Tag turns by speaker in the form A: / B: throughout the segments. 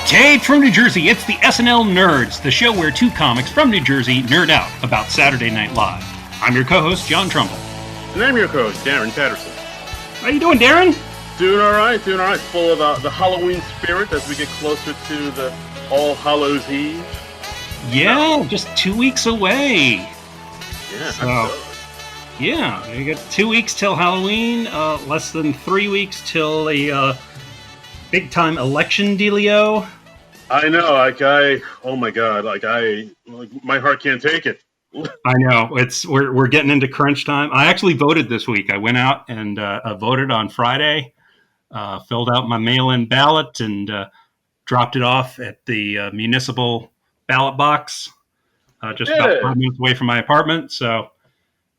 A: Taped from New Jersey, it's the SNL Nerds, the show where two comics from New Jersey nerd out about Saturday Night Live. I'm your co-host, John Trumbull.
B: And I'm your co-host, Darren Patterson.
A: How you doing, Darren?
B: Doing all right. Full of the Halloween spirit as we get closer to the All Hallows Eve.
A: Yeah, just 2 weeks away.
B: Yeah,
A: yeah, we got 2 weeks till Halloween, less than 3 weeks till the big-time election dealio.
B: I know, oh my God, my heart can't take it.
A: I know, we're getting into crunch time. I actually voted this week. I went out and voted on Friday, filled out my mail-in ballot, and dropped it off at the municipal ballot box, just about 5 minutes away from my apartment. So,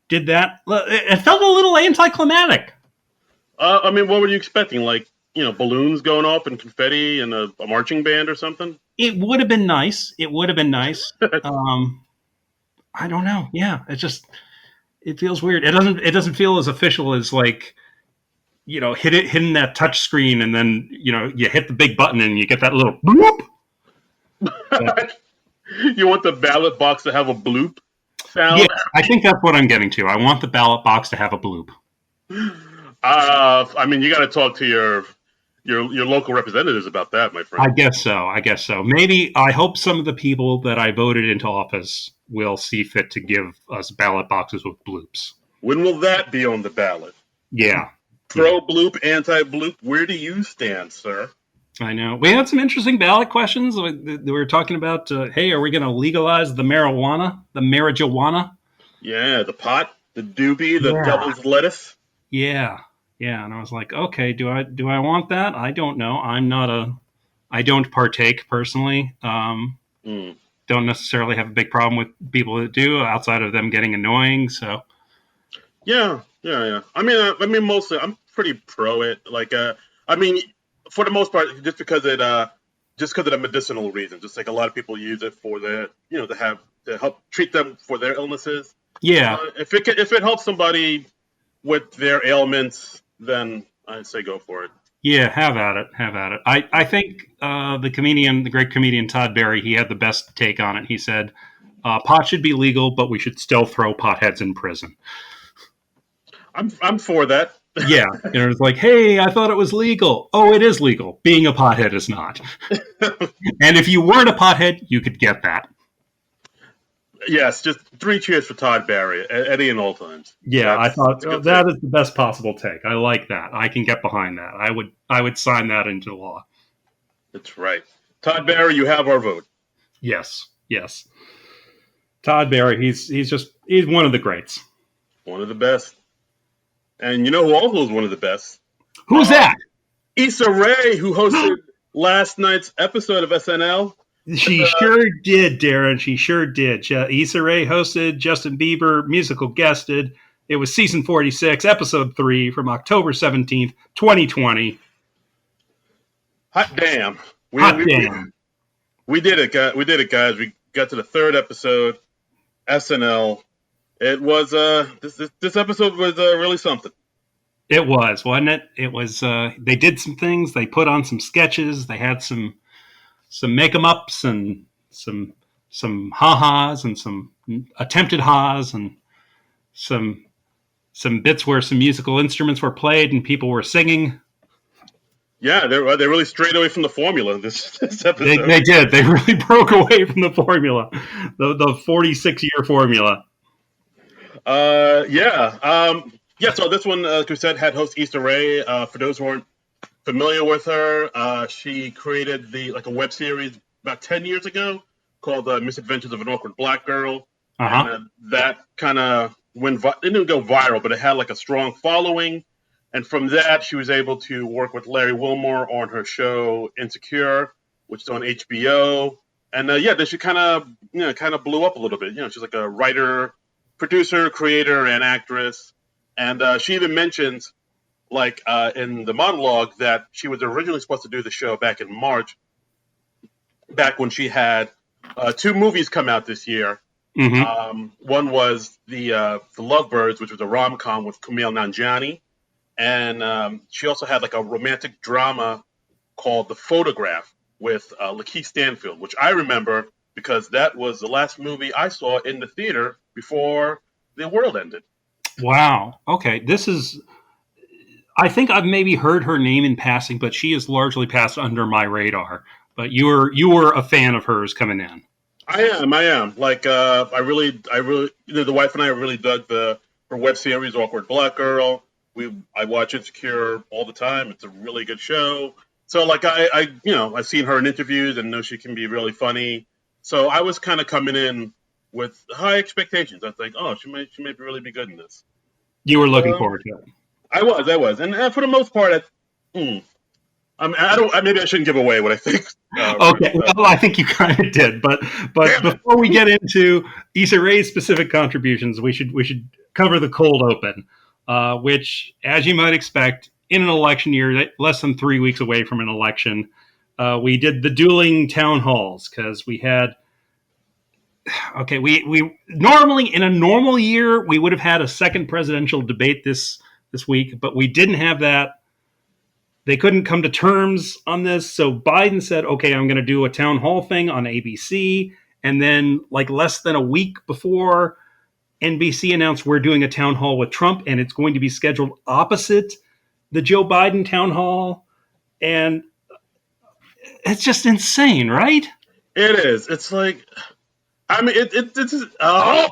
A: did that. It felt a little anticlimactic.
B: What were you expecting? Balloons going off and confetti and a marching band or something?
A: It would have been nice. I don't know. Yeah, it feels weird. It doesn't feel as official as hitting that touch screen and then, you hit the big button and you get that little bloop.
B: You want the ballot box to have a bloop sound?
A: Yeah, I think that's what I'm getting to. I want the ballot box to have a bloop.
B: You got to talk to your local representatives about that, my friend.
A: I guess so. Maybe I hope some of the people that I voted into office will see fit to give us ballot boxes with bloops.
B: When will that be on the ballot?
A: Yeah.
B: Pro bloop, anti bloop. Where do you stand, sir?
A: I know. We had some interesting ballot questions. We were talking about, hey, are we going to legalize the marijuana?
B: Yeah, the pot, the doobie, the devil's lettuce.
A: Yeah. Yeah, and I was like, okay, do I want that? I don't know. I don't partake personally. Don't necessarily have a big problem with people that do, outside of them getting annoying. So,
B: yeah. Mostly I'm pretty pro it. For the most part, just because of the medicinal reasons. Just like a lot of people use it for to help treat them for their illnesses.
A: Yeah.
B: If it helps somebody with their ailments, then I'd say go for it.
A: Yeah, have at it. I think the great comedian Todd Barry, he had the best take on it. He said, pot should be legal, but we should still throw potheads in prison.
B: I'm for that.
A: Yeah, it's like, hey, I thought it was legal. Oh, it is legal. Being a pothead is not. And if you weren't a pothead, you could get that.
B: Yes, just 3 cheers for Todd Barry, Eddie in all times.
A: Yeah, I thought that is the best possible take. I like that. I can get behind that. I would sign that into law.
B: That's right. Todd Barry, you have our vote.
A: Yes. Todd Barry, he's one of the greats.
B: One of the best. And you know who also is one of the best?
A: Who's that?
B: Issa Rae, who hosted last night's episode of SNL.
A: She sure did, Darren. She sure did. Issa Rae hosted, Justin Bieber musical guested. It was season 46, episode 3 from October 17th, 2020.
B: Hot damn. We did it, guys. We got to the 3rd episode, SNL. It was, this episode was really something.
A: It was, wasn't it? It was, they did some things. They put on some sketches. They had some make-em-ups and some ha-has and some attempted ha's and some bits where some musical instruments were played and people were singing.
B: Yeah, they really strayed away from the formula this episode.
A: They did. They really broke away from the formula, the 46-year formula.
B: So this one, like we said, had host Issa Rae. For those who aren't familiar with her, she created a web series about 10 years ago called Misadventures of an Awkward Black Girl.
A: Uh-huh.
B: And that kind of it didn't go viral, but it had a strong following. And from that, she was able to work with Larry Wilmore on her show Insecure, which is on HBO. And then she kind of blew up a little bit. She's like a writer, producer, creator, and actress. And she even mentions, in the monologue, that she was originally supposed to do the show back in March, back when she had 2 movies come out this year.
A: Mm-hmm.
B: One was the Lovebirds, which was a rom-com with Kumail Nanjiani. And she also had a romantic drama called The Photograph, with Lakeith Stanfield, which I remember because that was the last movie I saw in the theater before the world ended.
A: Wow. Okay. I think I've maybe heard her name in passing, but she has largely passed under my radar. But you were a fan of hers coming in.
B: I am. Like, the wife and I really dug her web series, Awkward Black Girl. I watch Insecure all the time. It's a really good show. So, like, I've seen her in interviews and know she can be really funny. So I was kind of coming in with high expectations. I was like, oh, she may really be good in this.
A: You were
B: And
A: looking forward to it.
B: I was, and for the most part, maybe I shouldn't give away what I think.
A: Okay, well, I think you kind of did, but before we get into Issa Rae's specific contributions, we should cover the cold open, which, as you might expect, in an election year, less than 3 weeks away from an election, we did the dueling town halls because we had. Okay, we normally in a normal year we would have had a second presidential debate this week, but we didn't have that. They couldn't come to terms on this, so Biden said, "Okay, I'm going to do a town hall thing on ABC." And then, like less than a week before, NBC announced we're doing a town hall with Trump, and it's going to be scheduled opposite the Joe Biden town hall. And it's just insane, right?
B: It is. It's like, I mean, it's. Oh,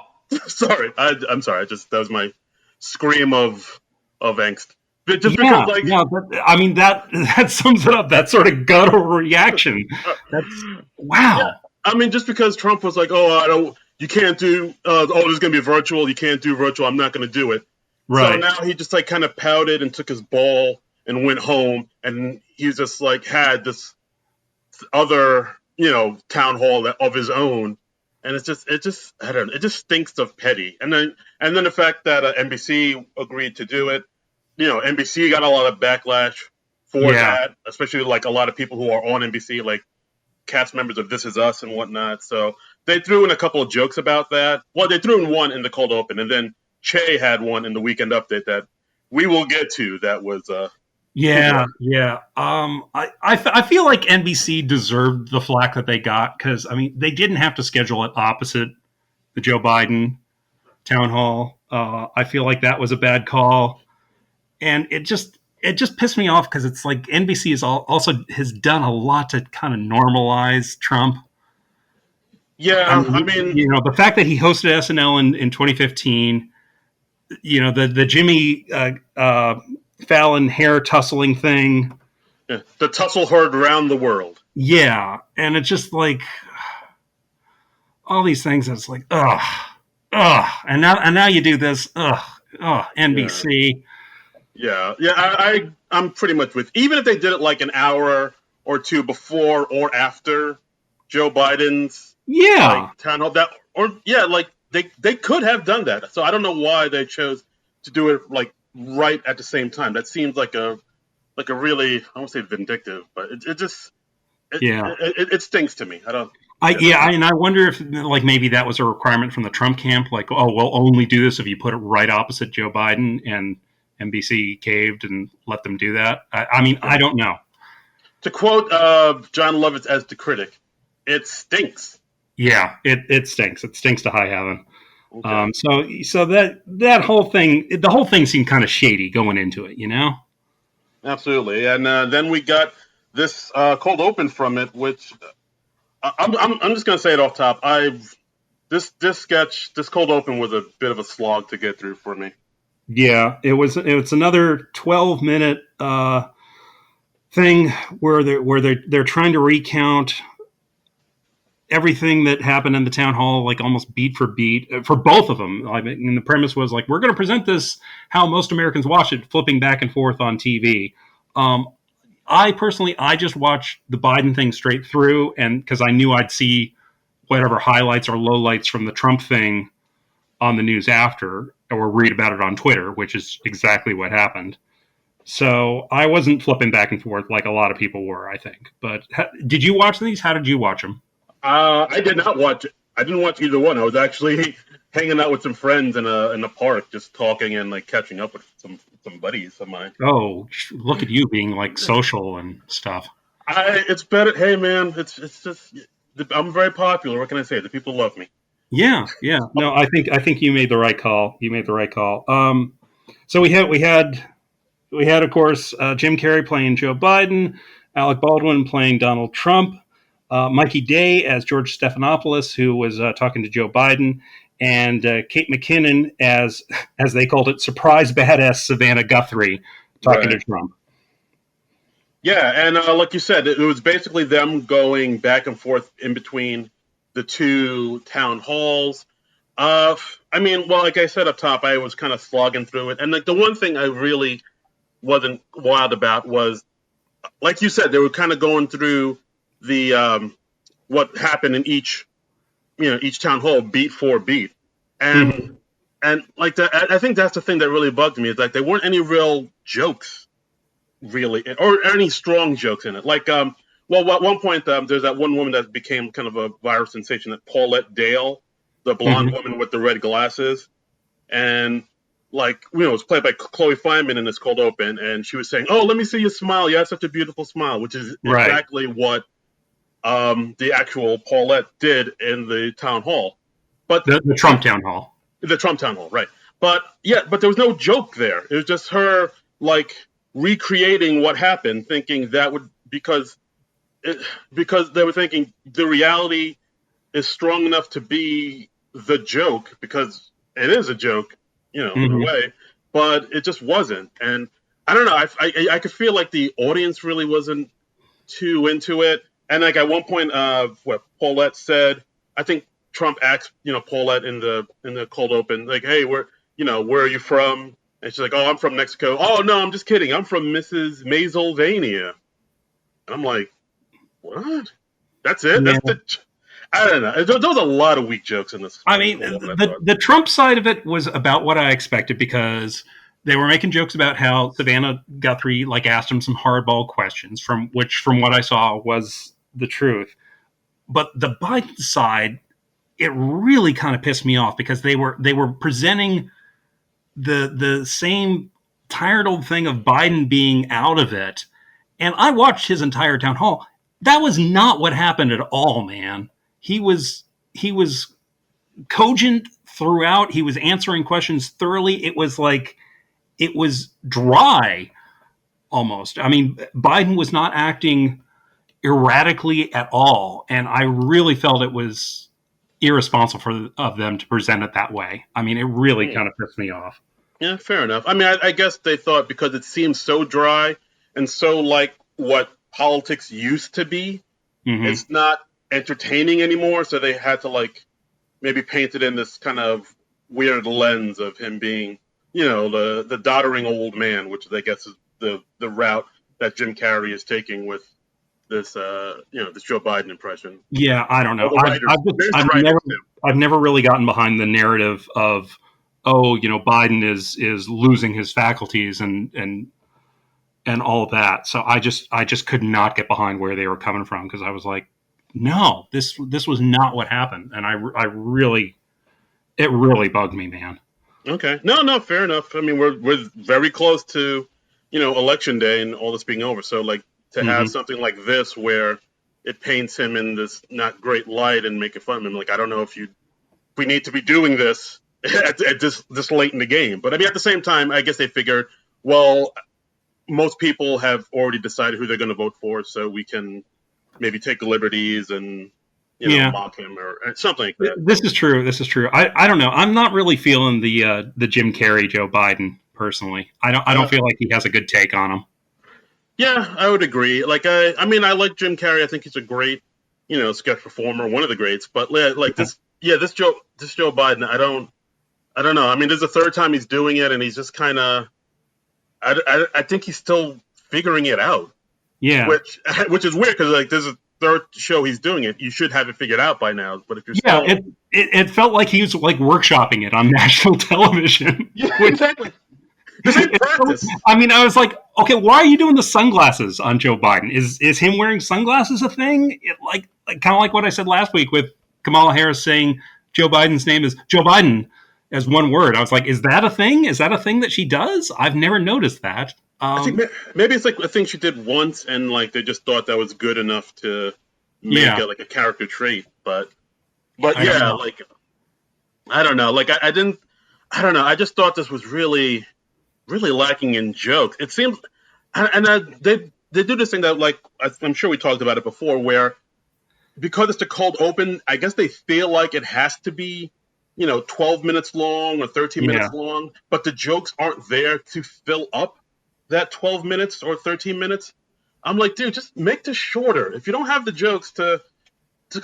B: sorry. I'm sorry. That was my scream of angst. But just
A: Yeah,
B: because, like,
A: yeah. I mean that sums it up. That sort of guttural reaction. That's
B: yeah.
A: wow.
B: I mean, just because Trump was like, oh, you can't do. This is going to be virtual. You can't do virtual. I'm not going to do it. So
A: Right.
B: now he just like kind of pouted and took his ball and went home, and he's just like had this other, town hall of his own, and it just I don't know, it just stinks of petty. And then the fact that NBC agreed to do it, NBC got a lot of backlash for
A: Yeah.
B: that, especially like a lot of people who are on NBC, like cast members of This Is Us and whatnot. So they threw in a couple of jokes about that. Well, they threw in one in the cold open, and then Che had one in the weekend update that we will get to. That was
A: Yeah, yeah. I feel like NBC deserved the flack that they got because I mean they didn't have to schedule it opposite the Joe Biden town hall. I feel like that was a bad call, and it just pissed me off because it's like NBC also has done a lot to kind of normalize Trump. I
B: yeah. I
A: mean,
B: mean,
A: the fact that he hosted SNL in 2015, the Jimmy Fallon hair tussling thing.
B: yeah, the tussle heard around the world.
A: Yeah, and it's just like all these things. It's like ugh, ugh, and now you do this, ugh, ugh,
B: Yeah.
A: NBC.
B: Yeah. I'm pretty much with. Even if they did it like an hour or two before or after Joe Biden's
A: Yeah,
B: like town hall, that or yeah, like they could have done that. So I don't know why they chose to do it like right at the same time. That seems like a really, I won't say vindictive, but it just
A: yeah.
B: it stinks to me. I don't. Yeah.
A: And I wonder if like maybe that was a requirement from the Trump camp, like, oh, we'll only do this if you put it right opposite Joe Biden, and NBC caved and let them do that. I mean,
B: Yeah.
A: I don't know.
B: To quote John Lovitz as the critic, it stinks.
A: Yeah, it stinks. It stinks to high heaven.
B: Okay.
A: So that whole thing, the whole thing seemed kind of shady going into it, you know?
B: Absolutely. And then we got this cold open from it, which I'm just gonna say it off top. This cold open was a bit of a slog to get through for me.
A: Yeah, it was another 12-minute thing where they're trying to recount everything that happened in the town hall, like almost beat for beat for both of them. I mean, the premise was like, we're going to present this how most Americans watch it, flipping back and forth on TV. Um, I just watched the Biden thing straight through, and because I knew I'd see whatever highlights or lowlights from the Trump thing on the news after, or read about it on Twitter, which is exactly what happened. So I wasn't flipping back and forth like a lot of people were, I think. But did you watch these? How did you watch them?
B: I did not watch it. I didn't watch either one. I was actually hanging out with some friends in a park, just talking and like catching up with some buddies of mine.
A: Oh, look at you being like social and stuff.
B: It's better. Hey, man, it's just I'm very popular. What can I say? The people love me.
A: Yeah, yeah. No, I think you made the right call. You made the right call. So we had of course Jim Carrey playing Joe Biden, Alec Baldwin playing Donald Trump, Mikey Day as George Stephanopoulos, who was talking to Joe Biden, and Kate McKinnon as they called it, surprise badass Savannah Guthrie talking to
B: Right.
A: Trump.
B: Yeah, and like you said, it was basically them going back and forth in between the two town halls. I mean, well, like I said up top, I was kind of slogging through it, and like the one thing I really wasn't wild about was, like you said, they were kind of going through the what happened in each town hall beat for beat, and
A: Mm-hmm.
B: like that. I think that's the thing that really bugged me is like there weren't any real jokes really, or any strong jokes in it. Like, well, at one point, there's that one woman that became kind of a viral sensation, that Paulette Dale, the blonde
A: Mm-hmm.
B: woman with the red glasses, and like it was played by Chloe Fineman in this cold open, and she was saying, "Oh, let me see you smile. You have such a beautiful smile," which is
A: Right.
B: exactly what the actual Paulette did in the town hall. But
A: The Trump town hall.
B: the Trump town hall, right? But yeah, but there was no joke there. It was just her like recreating what happened, thinking that would it, because they were thinking the reality is strong enough to be the joke because it is a joke, in a
A: Mm-hmm.
B: way, but it just wasn't. And I don't know. I could feel like the audience really wasn't too into it. And like at one point, what Paulette said, I think Trump asked, Paulette in the cold open, like, "Hey, where are you from?" And she's like, "Oh, I'm from Mexico." "Oh no, I'm just kidding. I'm from Mrs. Mazelvania." And I'm like, "What? That's it?
A: Yeah.
B: That's the?" I don't know. There was a lot of weak jokes in this
A: I
B: in the
A: mean,
B: cold open, I
A: the
B: thought.
A: the Trump side of it was about what I expected because they were making jokes about how Savannah Guthrie like asked him some hardball questions, from what I saw was the truth. But the Biden side, it really kind of pissed me off because they were presenting the same tired old thing of Biden being out of it. And I watched his entire town hall. That was not what happened at all, man. He was cogent throughout. He was answering questions thoroughly. It was dry almost. I mean, Biden was not acting erratically at all, and I really felt it was irresponsible of them to present it that way. I mean, it really
B: Hmm.
A: kind of pissed me off.
B: Yeah, fair enough. I mean, I guess they thought because it seems so dry and so like what politics used to be,
A: Hmm.
B: it's not entertaining anymore. So they had to like maybe paint it in this kind of weird lens of him being, the doddering old man, which I guess is the route that Jim Carrey is taking with this this Joe Biden impression.
A: Yeah, I don't
B: Or
A: know.
B: the writers, maybe it's the
A: I've never
B: writers too.
A: I've never really gotten behind the narrative of, oh, Biden is losing his faculties and all of that. So I just could not get behind where they were coming from because I was like, no, this was not what happened, and I really, it really bugged me, man.
B: Okay, no, fair enough. I mean, we're very close to, election day and all this being over. So like to have
A: Hmm.
B: something like this where it paints him in this not great light and making fun of him, like I don't know if we need to be doing this at this late in the game. But I mean, at the same time, I guess they figured, well, most people have already decided who they're going to vote for, so we can maybe take liberties and
A: Yeah,
B: mock him or something like that.
A: this is true. This is true. I don't know. I'm not really feeling the Jim Carrey Joe Biden personally. I don't
B: Uh,
A: feel like he has a good take on him.
B: yeah, I would agree. Like I mean, I like Jim Carrey. I think he's a great, sketch performer, one of the greats. But like this, yeah, this Joe Biden, I don't know. I mean, this is the third time he's doing it, and he's just kind of, I think he's still figuring it out,
A: Yeah,
B: which is weird because like this is the third show he's doing it. You should have it figured out by now. But if you're
A: yeah.
B: still,
A: It felt like he was like workshopping it on national television.
B: yeah,
A: Which
B: exactly. This ain't practice.
A: I mean, I was like, okay, why are you doing the sunglasses on Joe Biden? Is him wearing sunglasses a thing? Like kind of like what I said last week with Kamala Harris saying Joe Biden's name is Joe Biden. as one word. I was like, is that a thing? Is that a thing that she does? I've never noticed that.
B: I think maybe it's like a thing she did once, and like they just thought that was good enough to make
A: Yeah,
B: it like a character trait. But
A: I don't
B: yeah,
A: know.
B: like I don't know. Like I didn't. I don't know. I just thought this was really lacking in jokes. It seems, they do this thing that like I'm sure we talked about it before, where because it's a cold open, I guess they feel like it has to be, 12 minutes long or 13
A: Yeah,
B: minutes long, but the jokes aren't there to fill up that 12 minutes or 13 minutes. I'm like, dude, just make this shorter. If you don't have the jokes because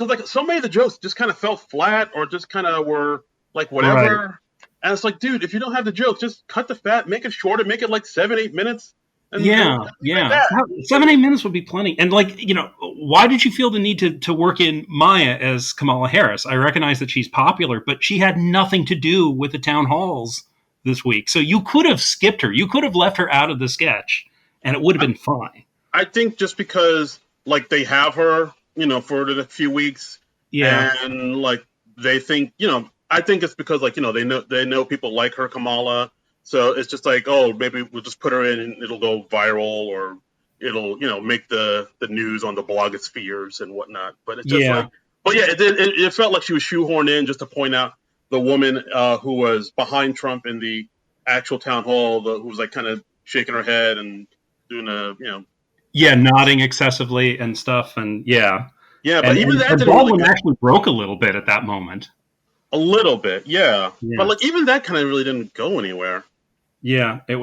B: like so many of the jokes just kind of fell flat or just kind of were like
A: right.
B: whatever. And it's like, dude, if you don't have the jokes, just cut the fat, make it shorter, make it like 7, 8 minutes, and
A: Yeah,
B: leave it at
A: yeah.
B: that.
A: 7, 8 minutes would be plenty. And like, why did you feel the need to work in Maya as Kamala Harris? I recognize that she's popular, but she had nothing to do with the town halls this week. So you could have skipped her. You could have left her out of the sketch, and it would have
B: I,
A: been fine.
B: I think just because like they have her, for the few weeks,
A: Yeah,
B: and like they think, I think it's because like they know people like her Kamala, so it's just like, oh, maybe we'll just put her in and it'll go viral, or it'll make the news on the blogospheres and whatnot. But it's just
A: yeah,
B: like, but yeah, it felt like she was shoehorned in just to point out the woman who was behind Trump in the actual town hall, who was like kind of shaking her head and doing
A: yeah. Nodding excessively and stuff, and yeah,
B: yeah, but
A: and
B: even
A: and,
B: that
A: and
B: didn't really
A: Baldwin
B: go.
A: actually broke a little bit at that moment.
B: A little bit, yeah. But
A: Yeah,
B: like even that kind of really didn't go anywhere.
A: yeah. It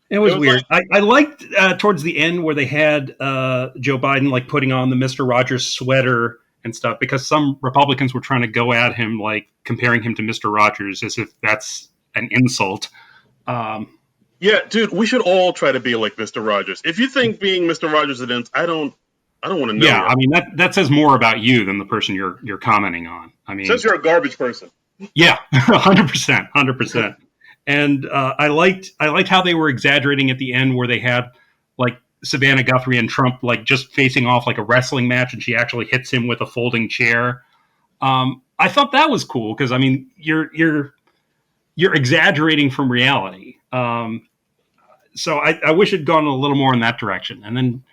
B: It
A: was
B: was
A: weird.
B: like,
A: I liked towards the end where they had Joe Biden like putting on the Mister Rogers sweater and stuff because some Republicans were trying to go at him like comparing him to Mister Rogers as if that's an insult. Um,
B: yeah, dude, we should all try to be like Mr. Rogers. If you think being Mr. Rogers is an, I don't want to know
A: yeah,
B: you.
A: I mean that says more about you than the person you're commenting on. I
B: Says
A: mean,
B: you're a garbage person.
A: yeah, 100%, 100%. And I liked how they were exaggerating at the end where they had like Savannah Guthrie and Trump like just facing off like a wrestling match, and she actually hits him with a folding chair. I thought that was cool because I mean you're exaggerating from reality. So I wish it'd gone a little more in that direction. And then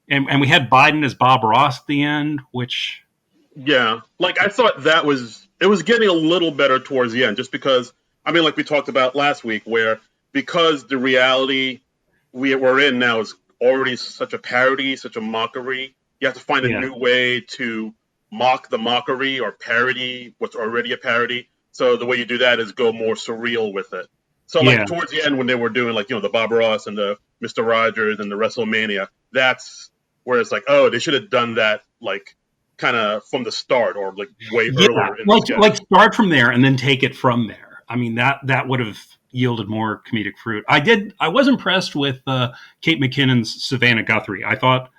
A: and we had Biden as Bob Ross at the end, which
B: Yeah, like I thought it was getting a little better towards the end, just because I mean, like we talked about last week, where because the reality we're in now is already such a parody, such a mockery. You have to find a
A: yeah,
B: new way to mock the mockery or parody what's already a parody. So the way you do that is go more surreal with it. So like
A: yeah,
B: towards the end when they were doing like the Bob Ross and the Mr. Rogers and the WrestleMania, that's where it's like, oh, they should have done that like kind of from the start or like way
A: yeah,
B: earlier in the
A: like
B: sketch.
A: start from there and then take it from there. I mean that would have yielded more comedic fruit. I was impressed with Kate McKinnon's Savannah Guthrie. I thought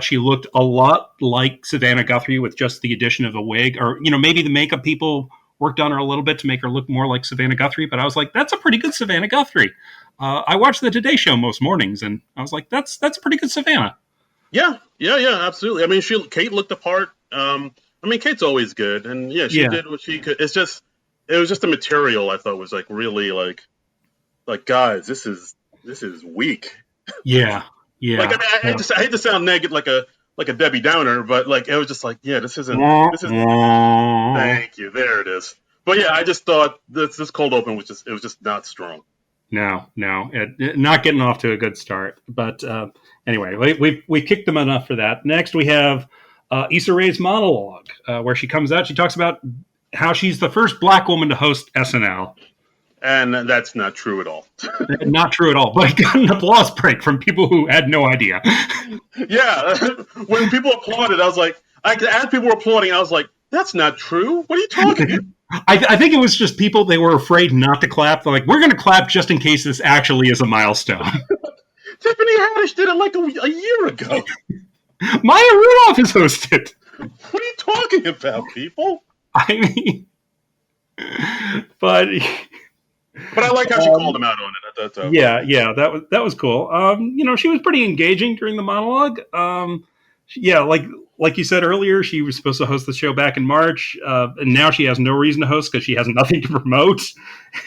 A: she looked a lot like Savannah Guthrie with just the addition of a wig, or maybe the makeup people worked on her a little bit to make her look more like Savannah Guthrie. But I was like, that's a pretty good Savannah Guthrie. I watch the Today Show most mornings, and I was like, that's a pretty good Savannah.
B: Yeah, yeah, yeah, absolutely. I mean, Kate looked the part. I mean, Kate's always good, and yeah, she
A: Yeah,
B: did what she could. It was just the material I thought was like really like guys, this is weak.
A: yeah,
B: Like I
A: yeah.
B: mean, I hate to sound negative like a Debbie Downer, but like it was just like yeah, this isn't. Thank you. There it is. But yeah, I just thought this cold open was just not strong.
A: No, not getting off to a good start. But anyway, we kicked them enough for that. Next, we have Issa Rae's monologue, where she comes out. She talks about how she's the first black woman to host SNL.
B: And that's not true at all.
A: Not true at all, but I got an applause break from people who had no idea.
B: Yeah, when people applauded, I was like, as people were applauding, I was like, that's not true. What are you talking about?
A: I think it was just people, they were afraid not to clap. They're like, we're going to clap just in case this actually is a milestone.
B: Tiffany Haddish did it like a year ago.
A: Maya Rudolph is hosted.
B: What are you talking about, people?
A: I mean, but
B: But I like how she called him out on it.
A: yeah, that was cool. She was pretty engaging during the monologue. Yeah, like like you said earlier, she was supposed to host the show back in March, and now she has no reason to host because she has nothing to promote.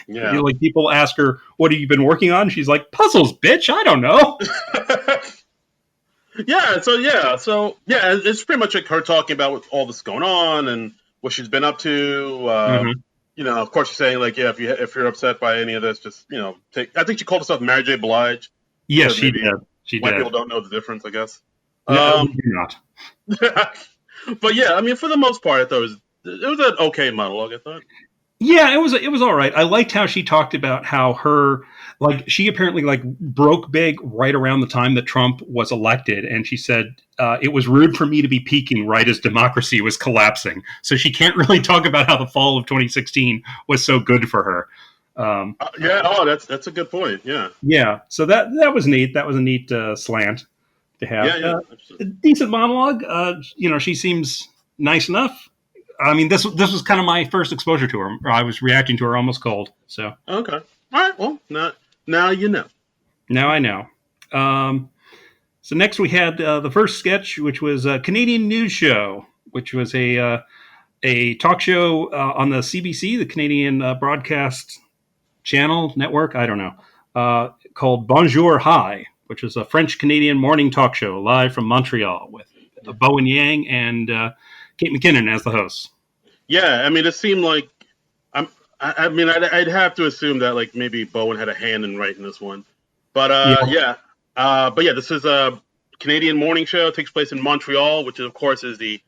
B: Yeah.
A: Like people ask her, "What have you been working on?" She's like, "Puzzles, bitch. I don't know."
B: yeah. It's pretty much like her talking about what, all this going on and what she's been up to.
A: Mm-hmm.
B: Of course, she's saying like, yeah, if you're upset by any of this, just take. I think she called herself Mary J. Blige
A: Yes,
B: because
A: she
B: maybe
A: did. She
B: white
A: did.
B: people don't know the difference, I guess.
A: No, we do not.
B: But yeah, I mean, for the most part, I thought it was an okay monologue. I thought.
A: Yeah, it was all right. I liked how she talked about how she apparently like broke big right around the time that Trump was elected, and she said it was rude for me to be peaking right as democracy was collapsing. So she can't really talk about how the fall of 2016 was so good for her.
B: Yeah. Oh, that's a good point. Yeah.
A: Yeah, so that was neat. That was a neat slant to
B: Yeah.
A: have.
B: Yeah.
A: A
B: Absolutely.
A: decent monologue. She seems nice enough. I mean, this was kind of my first exposure to her. I was reacting to her almost cold. So
B: Okay. All right. Well, now you know.
A: now I know. Um, so next we had the first sketch, which was a Canadian news show, which was a talk show on the CBC, the Canadian Broadcast Channel Network. I don't know. Called Bonjour Hi, which is a French Canadian morning talk show live from Montreal with Bowen Yang and Kate McKinnon as the hosts.
B: Yeah. I mean, it seemed like I mean, I'd have to assume that like maybe Bowen had a hand in writing this one, but
A: Yeah.
B: this is a Canadian morning show. It takes place in Montreal, which of course is the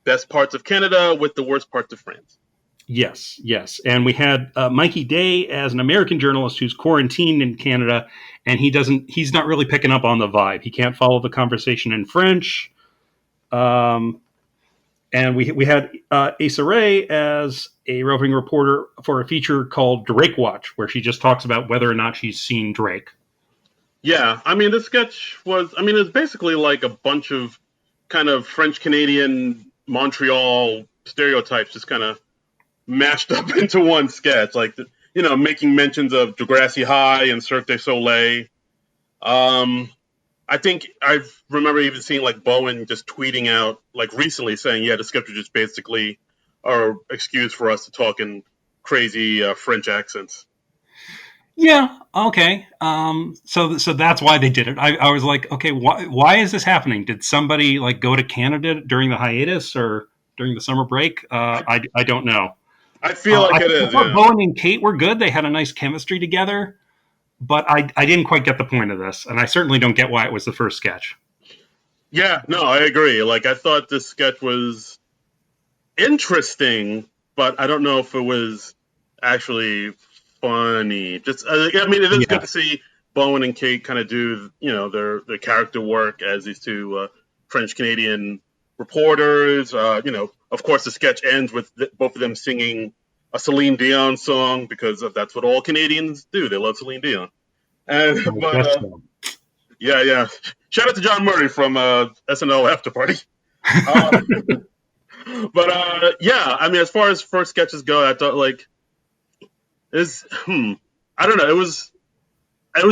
B: best parts of Canada with the worst parts of France.
A: Yes, yes. And we had Mikey Day as an American journalist who's quarantined in Canada, and he's not really picking up on the vibe. He can't follow the conversation in French. And we had Issa Rae as a roving reporter for a feature called Drake Watch, where she just talks about whether or not she's seen Drake.
B: Yeah, I mean, the sketch was, I mean, it's basically like a bunch of kind of French Canadian Montreal stereotypes just kind of mashed up into one sketch, like making mentions of Degrassi High and Cirque du Soleil. I think I remember even seeing like Bowen just tweeting out like recently saying, "Yeah, the sketch was just basically our excuse for us to talk in crazy French accents."
A: Yeah. Okay. So that's why they did it. I was like, okay, why is this happening? Did somebody like go to Canada during the hiatus or during the summer break? I don't know.
B: I feel like it
A: I
B: is,
A: thought
B: yeah.
A: Bowen and Kate were good. They had a nice chemistry together, but I didn't quite get the point of this, and I certainly don't get why it was the first sketch.
B: Yeah, no, I agree. Like, I thought this sketch was interesting, but I don't know if it was actually funny. Just, I mean, it is
A: Yeah.
B: good to see Bowen and Kate kind of do, their character work as these two French Canadian reporters. Of course, the sketch ends with both of them singing a Celine Dion song because that's what all Canadians do. They love Celine Dion. And
A: I
B: but
A: guess so.
B: yeah. Shout out to John Murray from SNL After Party. Uh, yeah, I mean, as far as first sketches go, I thought like is I don't know. It was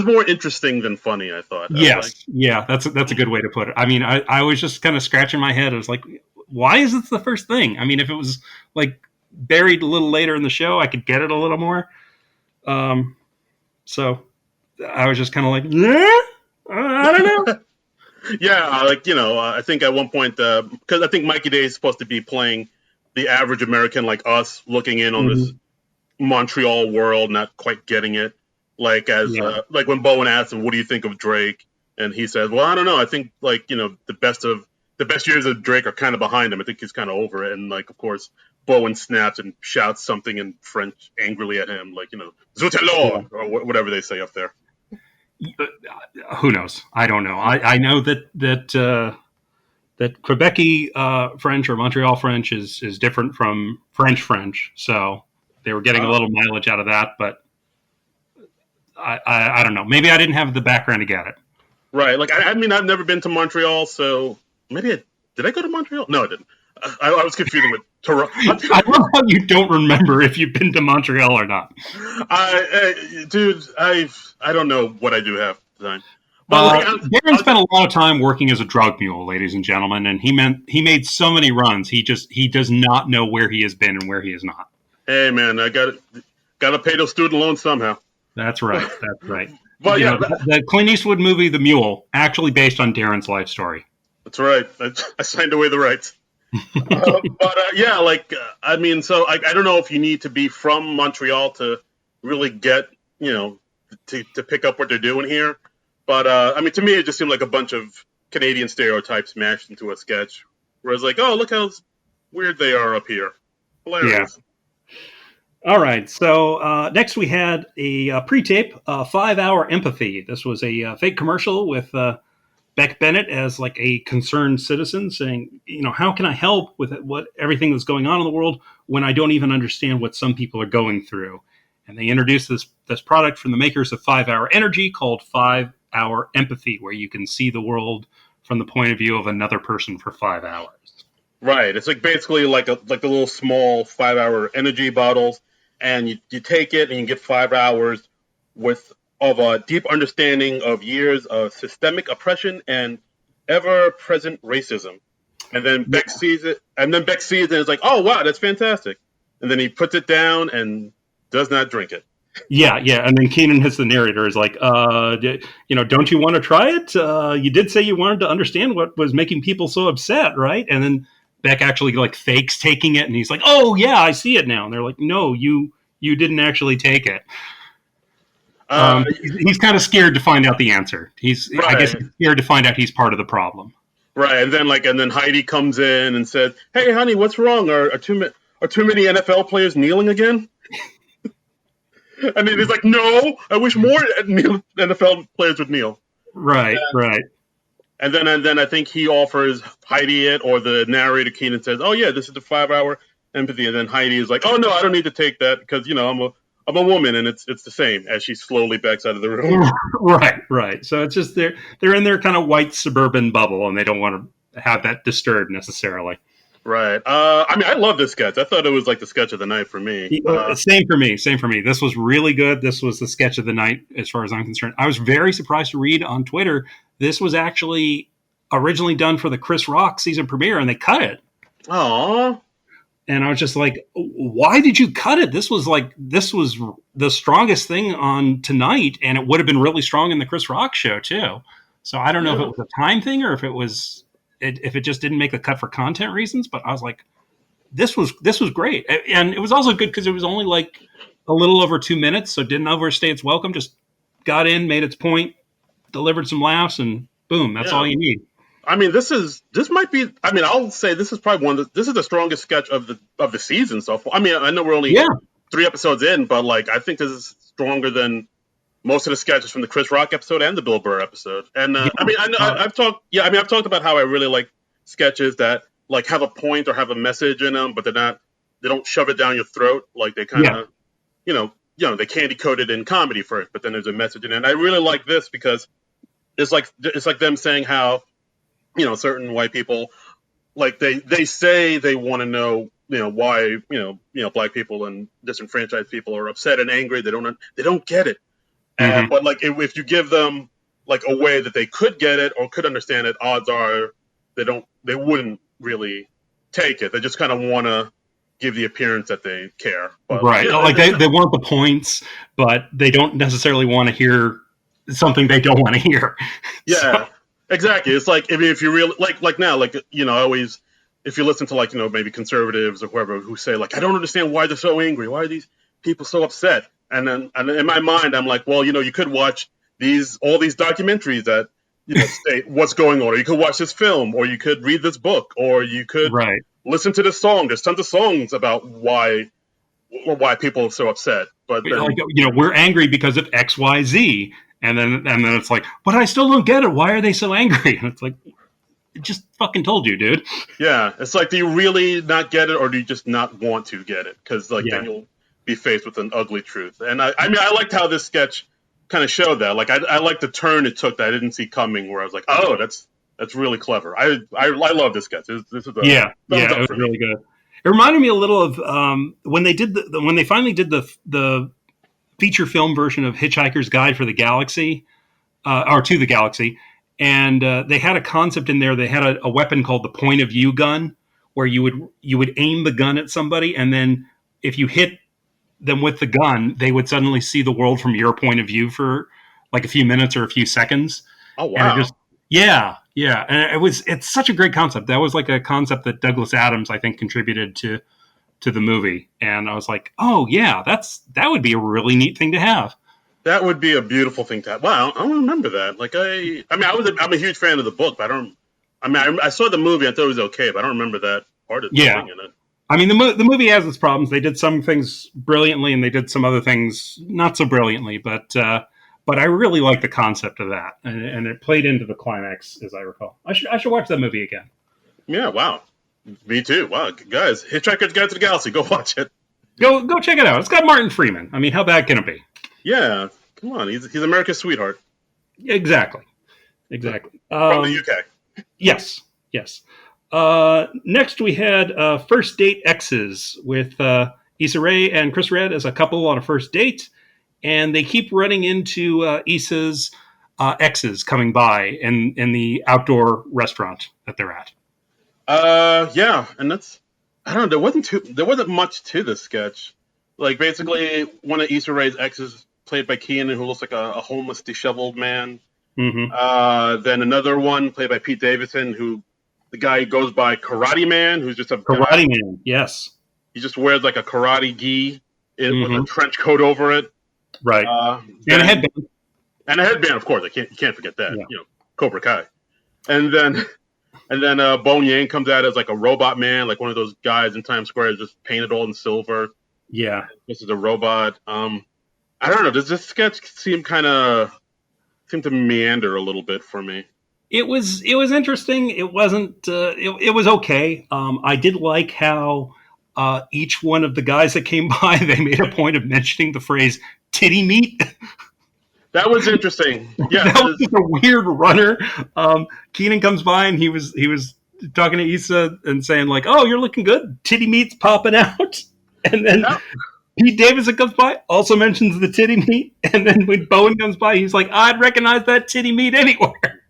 B: more interesting than funny. I thought. I was like,
A: Yes. Yeah. That's a good way to put it. I mean, I was just kind of scratching my head. I was like, why is this the first thing? I mean, if it was like buried a little later in the show, I could get it a little more. So I was just kind of like, yeah, I don't know.
B: yeah, like I think at one point because I think Mikey Day is supposed to be playing the average American like us, looking in on this
A: Mhm.
B: Montreal world, not quite getting it. Like as
A: Yeah.
B: like when Bowen asked him, "What do you think of Drake?" and he says, "Well, I don't know. I think like the best years of Drake are kind of behind him. I think he's kind of over it." And like of course, Bowen snaps and shouts something in French angrily at him, like "Zut
A: Yeah.
B: alors," or whatever they say up there.
A: Who knows? I don't know. I know that Quebec French or Montreal French is different from French, so they were getting a
B: Oh,
A: little mileage out of that. But I don't know. Maybe I didn't have the background to get it.
B: right. Like I mean, I've never been to Montreal, so maybe did I go to Montreal? No, I didn't. I was confusing with Toronto.
A: I love how you don't remember if you've been to Montreal or not.
B: Dude, I don't know what I do half the time. But
A: Darren spent a lot of time working as a drug mule, ladies and gentlemen, and he made so many runs. He does not know where he has been and where he is not.
B: Hey man, I got to pay those student loans somehow.
A: That's right. That's right.
B: But
A: the Clint Eastwood movie, The Mule, actually based on Darren's life story.
B: That's right. I signed away the rights. I mean, so I don't know if you need to be from Montreal to really get, to pick up what they're doing here. But I mean, to me, it just seemed like a bunch of Canadian stereotypes mashed into a sketch. Where it's like, oh, look how weird they are up here. Hilarious.
A: Yeah. All right. So next we had a pre-tape, 5-hour empathy. This was a fake commercial with Beck Bennett as like a concerned citizen saying, how can I help with what everything that's going on in the world when I don't even understand what some people are going through? And they introduced this product from the makers of 5-Hour Energy called 5-Hour Empathy, where you can see the world from the point of view of another person for 5 hours.
B: Right. It's like basically like the little small 5-hour energy bottles, and you take it and you get 5 hours of a deep understanding of years of systemic oppression and ever-present racism. And then Beck sees it, and it's like, oh wow, that's fantastic. And then he puts it down and does not drink it.
A: Yeah. And then Keenan, as the narrator, is like, don't you want to try it? You did say you wanted to understand what was making people so upset, right? And then Beck actually like fakes taking it, and he's like, oh yeah, I see it now. And they're like, no, you didn't actually take it. He's kind of scared to find out the answer. Right. I guess he's scared to find out he's part of the problem.
B: Right, and then Heidi comes in and says, "Hey, honey, what's wrong? Are too many NFL players kneeling again?" And then he's like, "No, I wish more NFL players would kneel."
A: Right.
B: And then I think he offers Heidi it, or the narrator Keenan says, "Oh yeah, this is the 5-hour empathy." And then Heidi is like, "Oh no, I don't need to take that because I'm a woman, and it's the same," as she slowly backs out of the room.
A: Right. So it's just they're in their kind of white suburban bubble, and they don't want to have that disturbed necessarily.
B: Right. I mean, I love this sketch. I thought it was like the sketch of the night for me.
A: Same for me. This was really good. This was the sketch of the night as far as I'm concerned. I was very surprised to read on Twitter this was actually originally done for the Chris Rock season premiere, and they cut it.
B: Aww.
A: And I was just like, why did you cut it? This was the strongest thing on tonight, and it would have been really strong in the Chris Rock show too. So I don't know if it was a time thing or if it just didn't make the cut for content reasons. But I was like, this was great, and it was also good because it was only like a little over 2 minutes, so it didn't overstay its welcome. Just got in, made its point, delivered some laughs, and boom, that's all you need.
B: I mean, this might be. I mean, I'll say this is probably this is the strongest sketch of the season so far. I mean, I know we're only 3 episodes in, but like I think this is stronger than most of the sketches from the Chris Rock episode and the Bill Burr episode. And I've talked about how I really like sketches that like have a point or have a message in them, but they don't shove it down your throat. Like they kind of, they candy coat it in comedy first, but then there's a message in it. And I really like this because it's like them saying how, certain white people, like they say they want to know, why, black people and disenfranchised people are upset and angry. They don't get it. Mm-hmm. But like if you give them like a way that they could get it or could understand it, odds are they wouldn't really take it. They just kind of want to give the appearance that they care. But,
A: right. They want the points, but they don't necessarily want to hear something they don't want to hear.
B: Yeah. So. Exactly. It's like if you really like now, like always, if you listen to like maybe conservatives or whoever who say like I don't understand why they're so angry, why are these people so upset? And in my mind, I'm like, well, you could watch all these documentaries that state what's going on, or you could watch this film, or you could read this book, or you could listen to this song. There's tons of songs about why people are so upset. But then,
A: we're angry because of X, Y, Z. And then it's like, but I still don't get it. Why are they so angry? And it's like, it just fucking told you, dude.
B: Yeah, it's like, do you really not get it, or do you just not want to get it? Because then you'll be faced with an ugly truth. And I mean, I liked how this sketch kind of showed that. Like, I liked the turn it took that I didn't see coming. Where I was like, oh, that's really clever. I love this sketch. This is it was
A: really good. It reminded me a little of when they finally did the feature film version of Hitchhiker's Guide for the Galaxy. or to the galaxy. And they had a concept in there. They had a weapon called the point of view gun, where you would aim the gun at somebody, and then if you hit them with the gun, they would suddenly see the world from your point of view for like a few minutes or a few seconds.
B: Oh
A: And it
B: wow.
A: just, yeah, yeah. And it's such a great concept. That was like a concept that Douglas Adams, I think, contributed to the movie. And I was like, oh yeah, that would be a really neat thing to have.
B: That would be a beautiful thing to have. Wow, I don't remember that. Like I mean, I'm a huge fan of the book, but I don't. I mean, I saw the movie. I thought it was okay, but I don't remember that part of the
A: Yeah.
B: thing in it.
A: I mean, the movie has its problems. They did some things brilliantly, and they did some other things not so brilliantly. But I really like the concept of that, and it played into the climax, as I recall. I should watch that movie again.
B: Yeah, wow. Me too. Wow, guys, Hitchhiker's Guide to the Galaxy. Go watch it.
A: Go check it out. It's got Martin Freeman. I mean, how bad can it be?
B: Yeah, come on. He's America's sweetheart
A: Exactly.
B: from the UK.
A: Yes. Next, we had First Date X's with Issa Rae and Chris Redd as a couple on a first date. And they keep running into Issa's exes coming by in the outdoor restaurant that they're at.
B: Yeah, and that's I don't know. There wasn't much to this sketch. Like basically, one of Issa Rae's exes, played by Keenan, who looks like a homeless, disheveled man.
A: Mm-hmm.
B: Then another one played by Pete Davidson, who the guy goes by Karate Man, who's just a guy.
A: Karate Man, yes.
B: He just wears like a karate gi with
A: Mm-hmm.
B: a trench coat over it.
A: Right.
B: Then,
A: And a headband.
B: and a headband, of course. You can't forget that.
A: Yeah.
B: You know, Cobra Kai. And then Bone Yang comes out as like a robot man, like one of those guys in Times Square, just painted all in silver.
A: Yeah.
B: This is a robot. I don't know. Does this sketch seem to meander a little bit for me?
A: It was interesting. It wasn't. It was okay. I did like how each one of the guys that came by, they made a point of mentioning the phrase "titty meat."
B: That was interesting. Yeah,
A: That was just a weird runner. Keenan comes by and he was talking to Issa and saying like, "Oh, you're looking good. Titty meat's popping out." And then
B: that,
A: Pete Davidson comes by, also mentions the titty meat. And then when Bowen comes by, he's like, "I'd recognize that titty meat anywhere."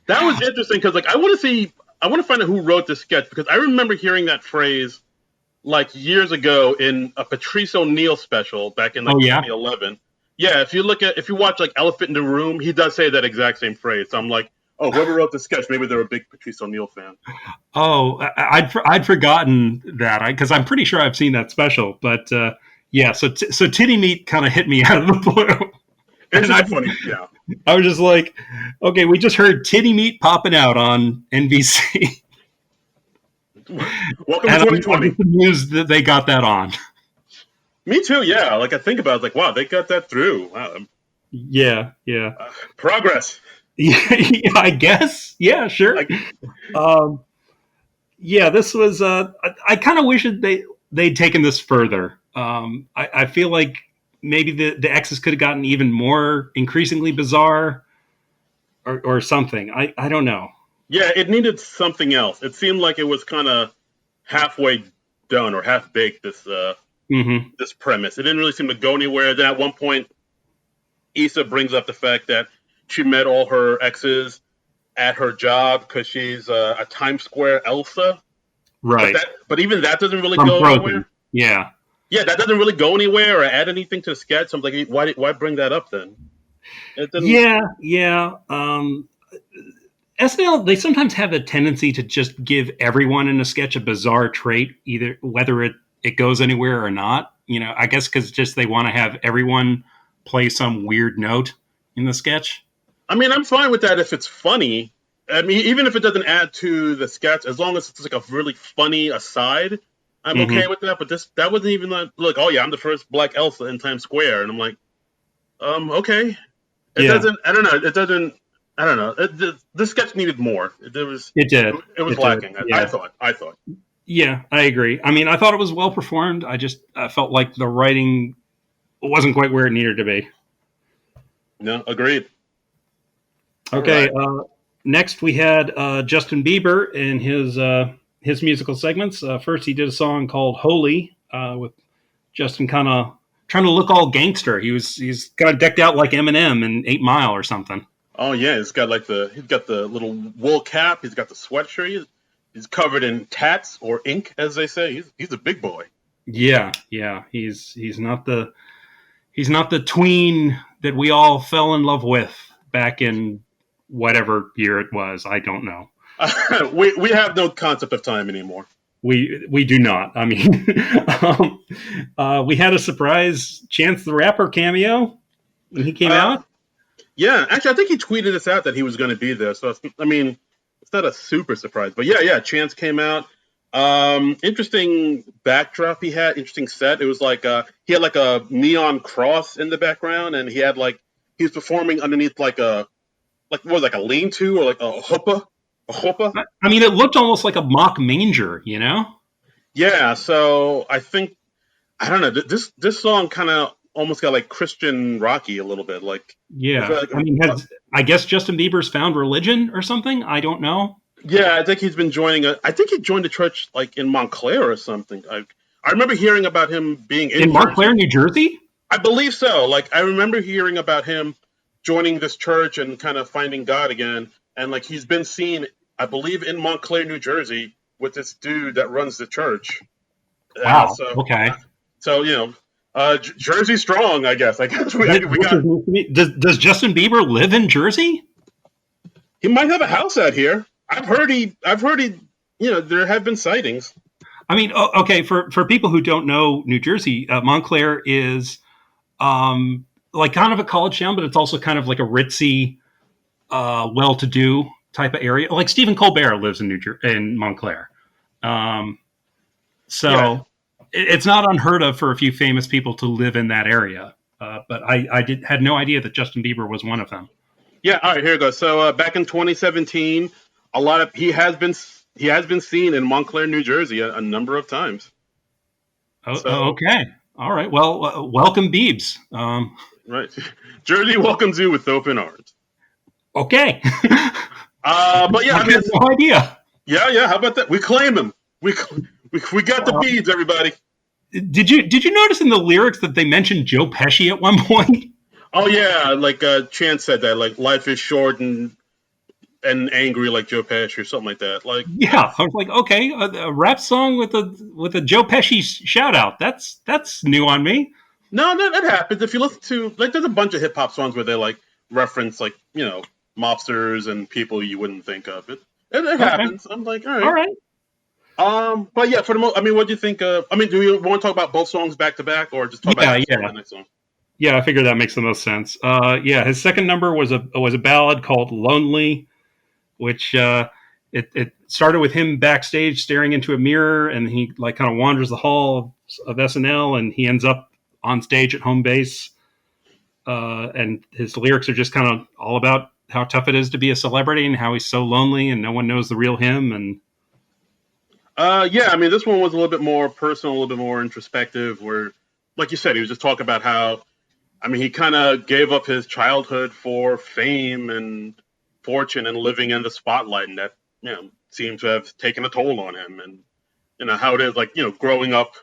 B: that was interesting because like I want to find out who wrote this sketch because I remember hearing that phrase like years ago in a Patrice O'Neill special back in like 2011. Yeah, if you watch like Elephant in the Room, he does say that exact same phrase. So I'm like, oh, whoever wrote the sketch, maybe they're a big Patrice O'Neill fan.
A: Oh, I'd forgotten that because I'm pretty sure I've seen that special. But yeah, so titty meat kind of hit me out of the blue.
B: It's just funny, yeah.
A: I was just like, okay, we just heard titty meat popping out on NBC.
B: Welcome to 2020.
A: I'm amused that they got that on.
B: Me too, yeah. Like I think about it, like, wow, they got that through. Wow.
A: Yeah.
B: Progress.
A: Yeah, I guess. Yeah, sure. Yeah, this was. I kind of wish they'd taken this further. I feel like maybe the X's could have gotten even more increasingly bizarre, or something. I don't know.
B: Yeah, it needed something else. It seemed like it was kind of halfway done or half baked. This premise. It didn't really seem to go anywhere. Then at one point, Issa brings up the fact that she met all her exes at her job because she's a Times Square Elsa.
A: Right.
B: But even that doesn't really
A: From
B: go
A: Frozen.
B: anywhere.
A: Yeah.
B: Yeah, that doesn't really go anywhere or add anything to the sketch. So I'm like, why bring that up then?
A: Yeah. SNL, they sometimes have a tendency to just give everyone in a sketch a bizarre trait, either whether it goes anywhere or not. You know, I guess because just they want to have everyone play some weird note in the sketch.
B: I mean, I'm fine with that if it's funny. I mean, even if it doesn't add to the sketch, as long as it's like a really funny aside, I'm okay with that. But that wasn't even like, oh yeah, I'm the first Black Elsa in Times Square, and I'm like, okay. I don't know. This sketch needed more. It did. It was lacking.
A: Yeah.
B: I thought.
A: Yeah, I agree. I mean, I thought it was well performed. I felt like the writing wasn't quite where it needed to be.
B: No, agreed.
A: Okay. Right. Next, we had Justin Bieber in his musical segments. First, he did a song called "Holy" with Justin kind of trying to look all gangster. He's kind of decked out like Eminem in 8 Mile or something.
B: Oh yeah, he's got the little wool cap. He's got the sweatshirt. He's covered in tats or ink, as they say. He's a big boy.
A: Yeah, yeah. He's not the tween that we all fell in love with back in whatever year it was. I don't know.
B: We have no concept of time anymore.
A: We do not. I mean, we had a surprise Chance the Rapper cameo when he came
B: Uh,
A: out.
B: yeah, actually, I think he tweeted us out that he was going to be there. So I mean, it's not a super surprise, but yeah, Chance came out. Interesting backdrop he had. Interesting set. It was like he had like a neon cross in the background, and he was performing underneath like what was it, like a lean-to or like a chuppah, a chuppah.
A: I mean, it looked almost like a mock manger, you know?
B: Yeah, so I think I don't know. This song kind of almost got like Christian Rocky a little bit. Like it's
A: Yeah.
B: like
A: I mean, I guess Justin Bieber's found religion or something? I don't know.
B: yeah, I think he's been joining I think he joined a church like in Montclair or something. I remember hearing about him being in
A: In
B: Jersey.
A: Montclair, New Jersey?
B: I believe so. Like I remember hearing about him joining this church and kind of finding God again. And like he's been seen, I believe, in Montclair, New Jersey, with this dude that runs the church. Uh,
A: Wow.
B: so,
A: Okay.
B: so Jersey strong. I guess. I guess we
A: This
B: got.
A: is news to me. Does Justin Bieber live in Jersey?
B: He might have a house out here. I've heard he. There have been sightings.
A: I mean, okay, for people who don't know New Jersey, Montclair is like kind of a college town, but it's also kind of like a ritzy, well-to-do type of area. Like Stephen Colbert lives in in Montclair, um,
B: Yeah.
A: so it's not unheard of for a few famous people to live in that area. But I had no idea that Justin Bieber was one of them.
B: Yeah. All right. Here it goes. So back in 2017, he has been seen in Montclair, New Jersey, a number of times. So
A: Okay, all right. Well, welcome, Biebs.
B: right, Jersey welcomes you with open arms.
A: Okay,
B: But yeah,
A: I
B: I mean,
A: had no idea.
B: yeah. How about that? We claim him. We got the beads, everybody.
A: Did you notice in the lyrics that they mentioned Joe Pesci at one point?
B: Oh yeah, like Chance said that, like life is short and angry like Joe Pesci or something like that. Like
A: Yeah, I was like, okay, a rap song with a Joe Pesci shout out. That's new on me.
B: no, that happens. If you listen to like, there's a bunch of hip hop songs where they like reference like mobsters and people you wouldn't think of. It
A: Okay,
B: happens. I'm like, all
A: all
B: right.
A: right.
B: But yeah, for the most, I mean, what do you think? I mean, do you want to talk about both songs back to back, or just talk about
A: Yeah,
B: this song and
A: yeah,
B: the next song?
A: yeah. I figure that makes the most sense. Yeah, his second number was a ballad called "Lonely," which it started with him backstage staring into a mirror, and he like kind of wanders the hall of SNL, and he ends up on stage at home base. And his lyrics are just kind of all about how tough it is to be a celebrity and how he's so lonely and no one knows the real him. And
B: Yeah, I mean, this one was a little bit more personal, a little bit more introspective. Where, like you said, he was just talking about how, I mean, he kind of gave up his childhood for fame and fortune and living in the spotlight, and that seemed to have taken a toll on him. And how it is, like growing up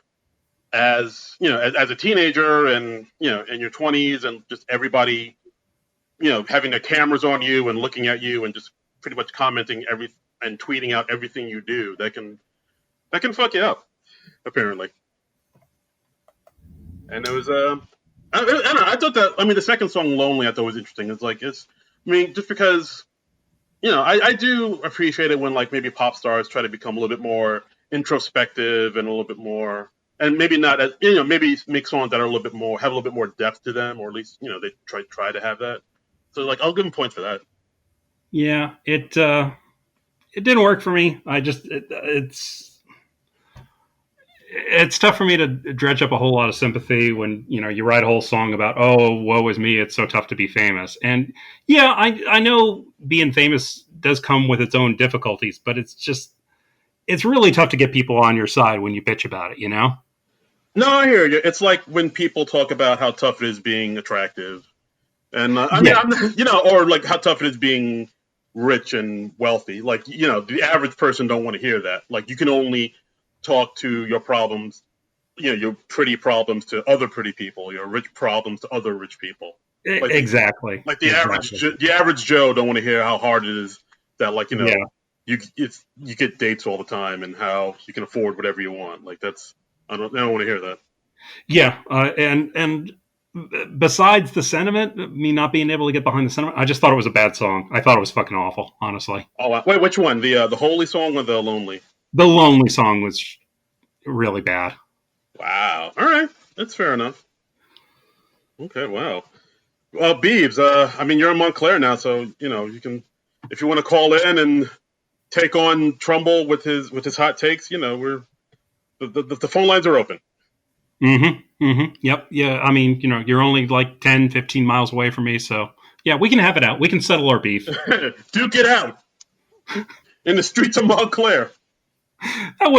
B: as as a teenager, and in your 20s, and just everybody having their cameras on you and looking at you and just pretty much commenting and tweeting out everything you do. That can fuck you up, apparently. And it was I don't know. I thought that, I mean, the second song, "Lonely," I thought was interesting. I mean, just because I do appreciate it when like maybe pop stars try to become a little bit more introspective and a little bit more, and maybe not as maybe make songs that are a little bit more, have a little bit more depth to them, or at least they try to have that. So like, I'll give them points for that.
A: yeah, it didn't work for me. It's tough for me to dredge up a whole lot of sympathy when you write a whole song about, oh, woe is me, it's so tough to be famous. And yeah, I know being famous does come with its own difficulties, but it's really tough to get people on your side when you bitch about it.
B: No, I hear you. It's like when people talk about how tough it is being attractive, and I mean,
A: Yeah.
B: or like how tough it is being rich and wealthy. Like the average person don't want to hear that. Like you can only talk to your problems, your pretty problems to other pretty people, your rich problems to other rich people. Like
A: Exactly.
B: like
A: Exactly.
B: the average Joe don't want to hear how hard it is that like
A: Yeah.
B: you get dates all the time and how you can afford whatever you want. Like that's I don't want to hear that.
A: Yeah. And besides the sentiment, me not being able to get behind the sentiment, I just thought it was a bad song. I thought it was fucking awful, honestly.
B: Oh wait, which one? The Holy song or the Lonely?
A: The Lonely song was really bad.
B: Wow. All right, that's fair enough. Okay. Wow. Well, Beebs, I mean, you're in Montclair now, so you can, if you want to call in and take on Trumbull with his hot takes, we're the phone lines are open.
A: Mm-hmm. Mm-hmm. Yep. Yeah. I mean, you're only like 10, 15 miles away from me, so yeah, we can have it out. We can settle our beef.
B: Duke it out in the streets of Montclair.
A: That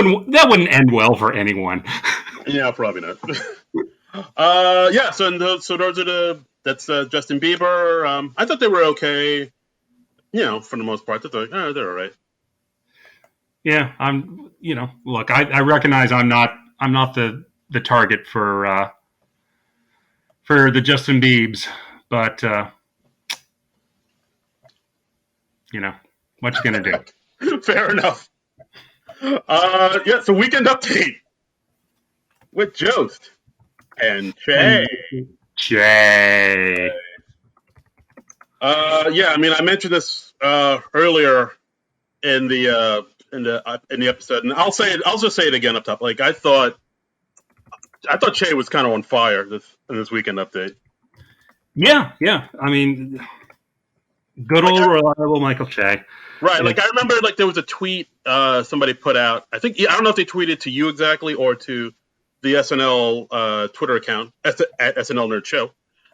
A: wouldn't end well for anyone.
B: Yeah, probably not. Yeah. So those are that's Justin Bieber. I thought they were okay. For the most part, they're all right.
A: Yeah, look, I recognize I'm not the target for the Justin Biebs, but what you gonna do?
B: Fair enough. Yeah. So weekend update with Jost and Che.
A: And Jay.
B: Yeah. I mean, I mentioned this earlier in the episode, and I'll just say it again up top. Like I thought Che was kind of on fire in this weekend update.
A: Yeah, yeah. I mean, good
B: Like
A: old reliable Michael Che.
B: right, like I remember like there was a tweet somebody put out. I don't know if they tweeted to you exactly or to the SNL Twitter account at SNL Nerd Show.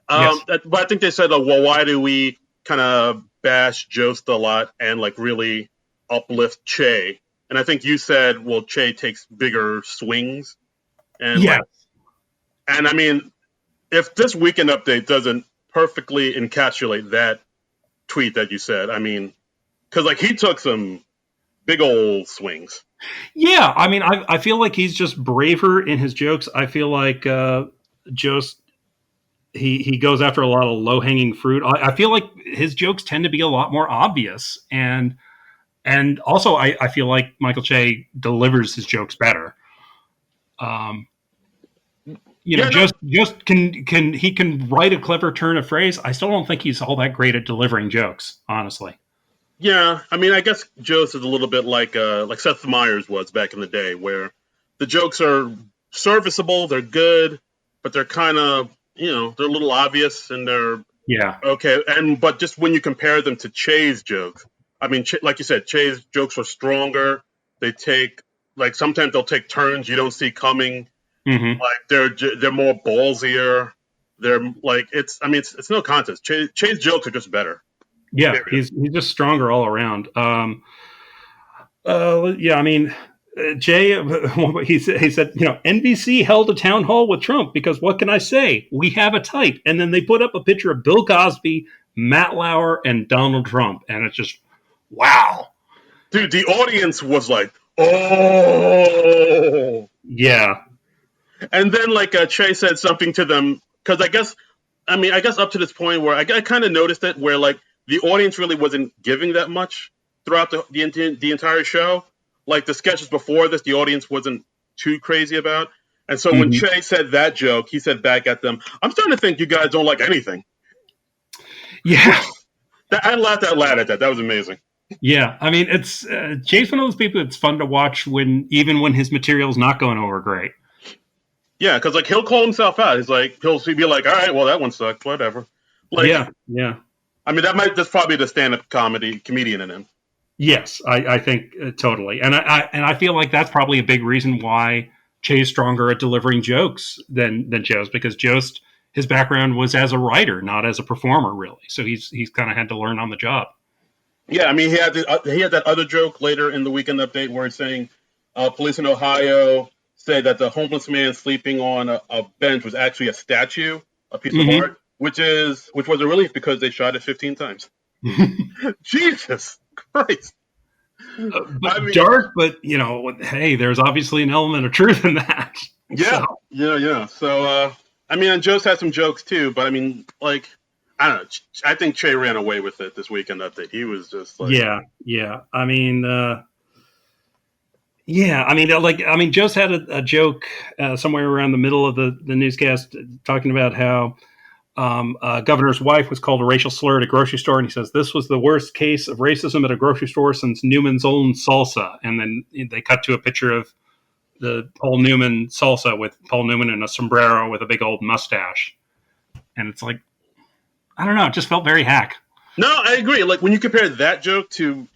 A: Yes.
B: But I think they said, well, why do we kind of bash Jost a lot and like really uplift Che? And I think you said, well, Che takes bigger swings, and
A: Yeah.
B: and I mean, if this weekend update doesn't perfectly encapsulate that tweet that you said, I mean, because like he took some big old swings.
A: Yeah, I mean, I feel like he's just braver in his jokes. I feel like just he goes after a lot of low hanging fruit. I feel like his jokes tend to be a lot more obvious, and also I feel like Michael Che delivers his jokes better.
B: Yeah,
A: just can write a clever turn of phrase. I still don't think he's all that great at delivering jokes, honestly.
B: yeah. I mean, I guess Joe's is a little bit like Seth Meyers was back in the day, where the jokes are serviceable, they're good, but they're kind of they're a little obvious and they're
A: Yeah,
B: okay. But just when you compare them to Che's jokes, I mean, like you said, Che's jokes are stronger. They take like sometimes they'll take turns you don't see coming.
A: hmm
B: Like they're more ballsier. They're like it's no contest. Che's jokes are just better.
A: yeah.
B: Period.
A: He's just stronger all around. Yeah, I mean, Jay, he said, NBC held a town hall with Trump because what can I say? We have a type. And then they put up a picture of Bill Cosby, Matt Lauer, and Donald Trump. And it's just, wow.
B: Dude, the audience was like, oh.
A: Yeah.
B: And then like Che said something to them because I guess up to this point where I kind of noticed it where like the audience really wasn't giving that much throughout the entire show. Like the sketches before this, the audience wasn't too crazy about. And so when
A: hmm
B: Che said that joke, he said back at them, "I'm starting to think you guys don't like anything."
A: Yeah.
B: I laughed out loud at that. That was amazing.
A: Yeah. I mean, it's Jay's one of those people that's fun to watch even when his material's not going over great.
B: Yeah, because like he'll call himself out. He's like he'll be like, "All right, well that one sucked. Whatever." Like,
A: Yeah. Yeah.
B: I mean, that's probably the stand-up comedian in him.
A: Yes, I think totally, and I feel like that's probably a big reason why Che's stronger at delivering jokes than Joe's, because Joe's his background was as a writer, not as a performer, really. So he's kind of had to learn on the job.
B: Yeah, I mean, he had that other joke later in the weekend update where he's saying police in Ohio said that the homeless man sleeping on a bench was actually a statue, a piece of
A: Mm-hmm.
B: art, which was a relief because they shot it 15 times. Jesus Christ! I mean,
A: Dark, but hey, there's obviously an element of truth in that.
B: yeah,
A: So,
B: yeah. So, I mean, and Joe's had some jokes too, but I mean, like, I don't know. I think Che ran away with it this weekend update. He was just like,
A: Yeah. I mean, Joe's had a joke somewhere around the middle of the newscast talking about how governor's wife was called a racial slur at a grocery store, and he says this was the worst case of racism at a grocery store since Newman's own salsa. And then they cut to a picture of the Paul Newman salsa with Paul Newman in a sombrero with a big old mustache, and it's like, I don't know, it just felt very hack.
B: no, I agree. Like when you compare that joke to,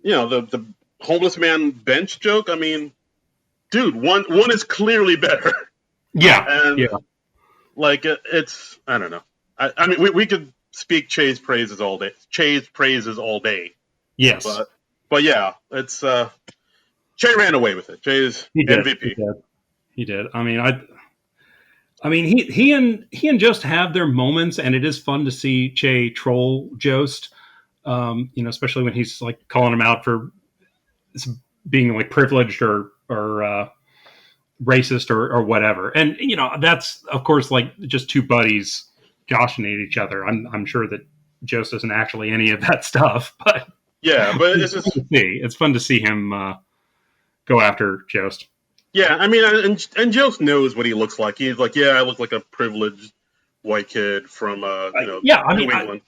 B: the homeless man bench joke. I mean, dude, one is clearly better.
A: Yeah,
B: And
A: yeah.
B: like it's, I don't know. I mean, we could speak Che's praises all day.
A: Yes,
B: But yeah, it's Che ran away with it. Che's
A: he did.
B: MVP.
A: He did. He and Jost have their moments, and it is fun to see Che troll Jost. Especially when he's like calling him out for being like privileged or racist or whatever. And that's of course like just two buddies joshing at each other. I'm sure that Jost isn't actually any of that stuff, but
B: Yeah, but it's just
A: it's fun to see him go after Jost.
B: yeah. I mean, and Jost knows what he looks like. He's like, yeah, I look like a privileged white kid from New England.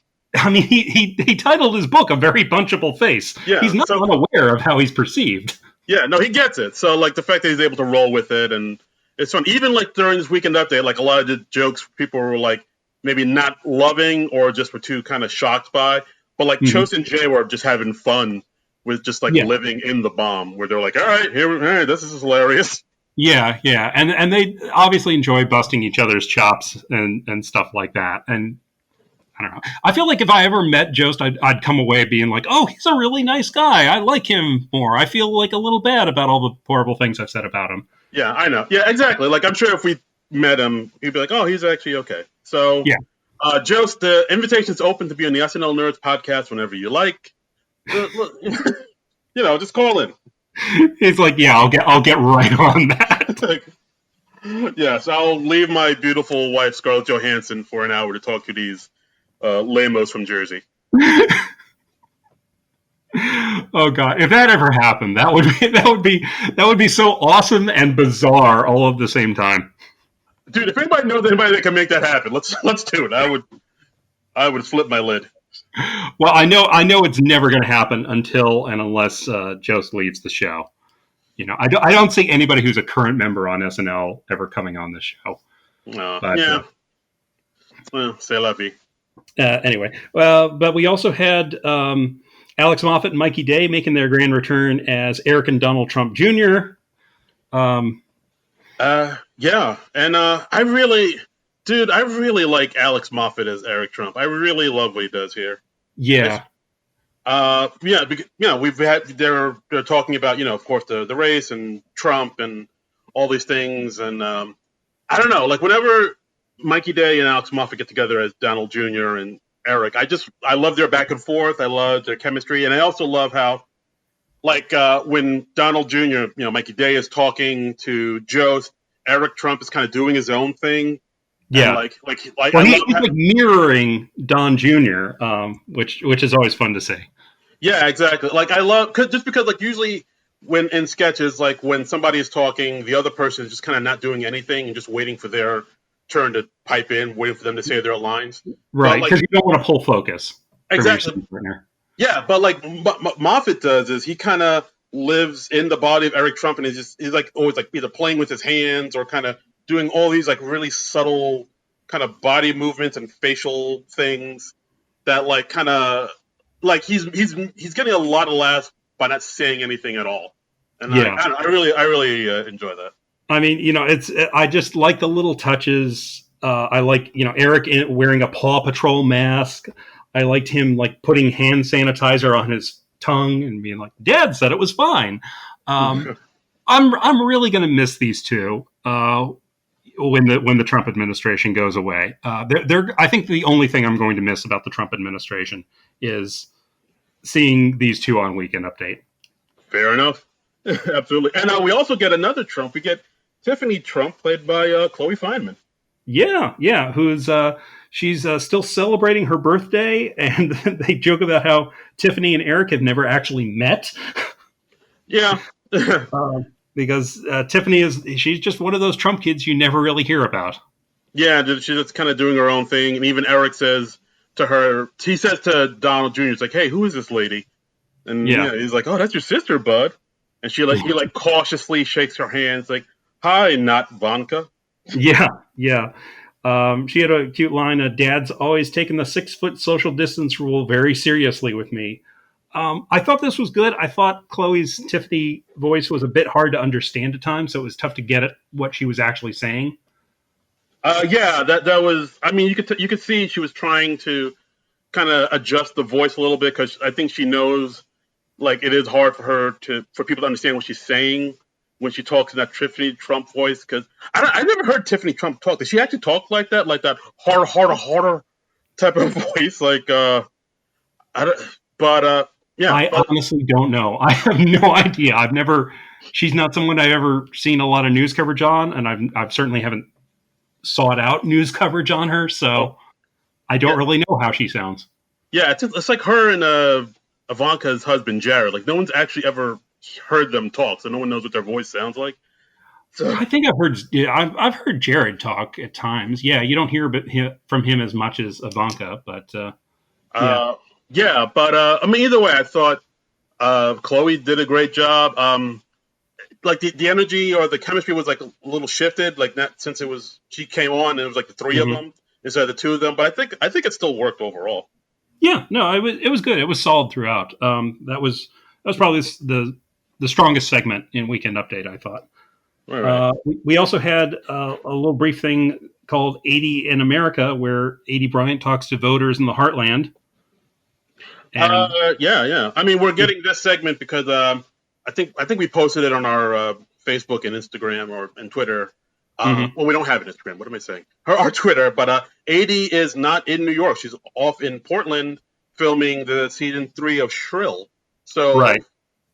A: He titled his book "A Very Punchable Face."
B: Yeah,
A: he's not unaware of how he's perceived.
B: Yeah, no, he gets it. So like the fact that he's able to roll with it, and it's fun. Even like during this weekend update, like a lot of the jokes people were like maybe not loving or just were too kind of shocked by, but like Chose and Jay were just having fun with just like living in the bomb, where they're like, all right, this is hilarious.
A: Yeah, and they obviously enjoy busting each other's chops and stuff like that. And I don't know. I feel like if I ever met Jost, I'd come away being like, oh, he's a really nice guy. I like him more. I feel like a little bad about all the horrible things I've said about him.
B: Yeah, I know. Yeah, exactly. Like I'm sure if we met him, he'd be like, oh, he's actually okay. So
A: yeah.
B: Jost, the invitation's open to be on the SNL Nerds podcast whenever you like. Just call in.
A: He's like, yeah, I'll get right on that.
B: Yes, I'll leave my beautiful wife Scarlett Johansson for an hour to talk to these lamos from Jersey.
A: Oh God! If that ever happened, that would be so awesome and bizarre all at the same time.
B: Dude, if anybody knows anybody that can make that happen, let's do it. I would flip my lid.
A: Well, I know it's never going to happen until and unless Jost leaves the show. I don't see anybody who's a current member on SNL ever coming on this show.
B: Yeah. Well, c'est la vie.
A: Anyway, but we also had Alex Moffat and Mikey Day making their grand return as Eric and Donald Trump Jr.
B: Yeah, and I really like Alex Moffat as Eric Trump. I really love what he does here.
A: Yeah.
B: We've had they're talking about of course the race and Trump and all these things, and I don't know, like whenever Mikey Day and Alex Moffat get together as Donald Jr. and Eric, I love their back and forth. I love their chemistry, and I also love how when Donald Jr. Mikey Day is talking to Jost, Eric Trump is kind of doing his own thing.
A: Yeah, he's like mirroring Don Jr., which is always fun to see.
B: Yeah, exactly. Like I love because like usually when in sketches, like when somebody is talking, the other person is just kind of not doing anything and just waiting for their turn to pipe in, waiting for them to say their lines.
A: Right, because you don't want to pull focus.
B: Exactly. Yeah, but like Moffat does is he kind of lives in the body of Eric Trump, and he's like always like either playing with his hands or kind of doing all these like really subtle kind of body movements and facial things that like kind of like he's getting a lot of laughs by not saying anything at all. And I really enjoy that.
A: I mean, I just like the little touches. I like, Eric wearing a Paw Patrol mask. I liked him like putting hand sanitizer on his tongue and being like, Dad said it was fine. I'm really going to miss these two when the Trump administration goes away. I think the only thing I'm going to miss about the Trump administration is seeing these two on Weekend Update.
B: Fair enough. Absolutely. And we also get another Trump. We get Tiffany Trump, played by Chloe Fineman.
A: Yeah, who's she's still celebrating her birthday, and they joke about how Tiffany and Eric have never actually met.
B: Yeah.
A: Because she's just one of those Trump kids you never really hear about.
B: Yeah, she's just kind of doing her own thing. And even Eric says to her, he says to Donald Jr., he's like, hey, who is this lady? And
A: Yeah.
B: he's like, oh, that's your sister, bud. And he cautiously shakes her hand. It's like, hi, not Vanka.
A: Yeah, yeah. She had a cute line. Dad's always taken the 6 foot social distance rule very seriously with me. I thought this was good. I thought Chloe's Tiffany voice was a bit hard to understand at times, so it was tough to get at what she was actually saying.
B: Yeah, that was. I mean, you could see she was trying to kind of adjust the voice a little bit because I think she knows like it is hard for people to understand what she's saying when she talks in that Tiffany Trump voice. Because I never heard Tiffany Trump talk. Does she actually talk like that harder type of voice? Like I don't. But yeah.
A: I honestly don't know. I have no idea. She's not someone I've ever seen a lot of news coverage on, and I've certainly haven't sought out news coverage on her, so I don't really know how she sounds.
B: Yeah, it's like her and Ivanka's husband Jared. Like no one's actually ever heard them talk, so no one knows what their voice sounds like. So
A: I think I've heard Jared talk at times. Yeah, you don't hear from him as much as Ivanka, but yeah.
B: But I mean, either way, I thought Chloe did a great job. Like the energy or the chemistry was like a little shifted, like not since she came on and it was like the 3 of them instead of the 2 of them. But I think it still worked overall.
A: Yeah, no, it was good. It was solid throughout. That was probably the strongest segment in Weekend Update, I thought.
B: Right.
A: We also had a little brief thing called 80 in America, where 80 Bryant talks to voters in the Heartland.
B: And, yeah. I mean, we're getting this segment because I think we posted it on our Facebook and Instagram and Twitter. Well, we don't have an Instagram. What am I saying? Our Twitter. But 80 is not in New York. She's off in Portland filming the season 3 of Shrill. So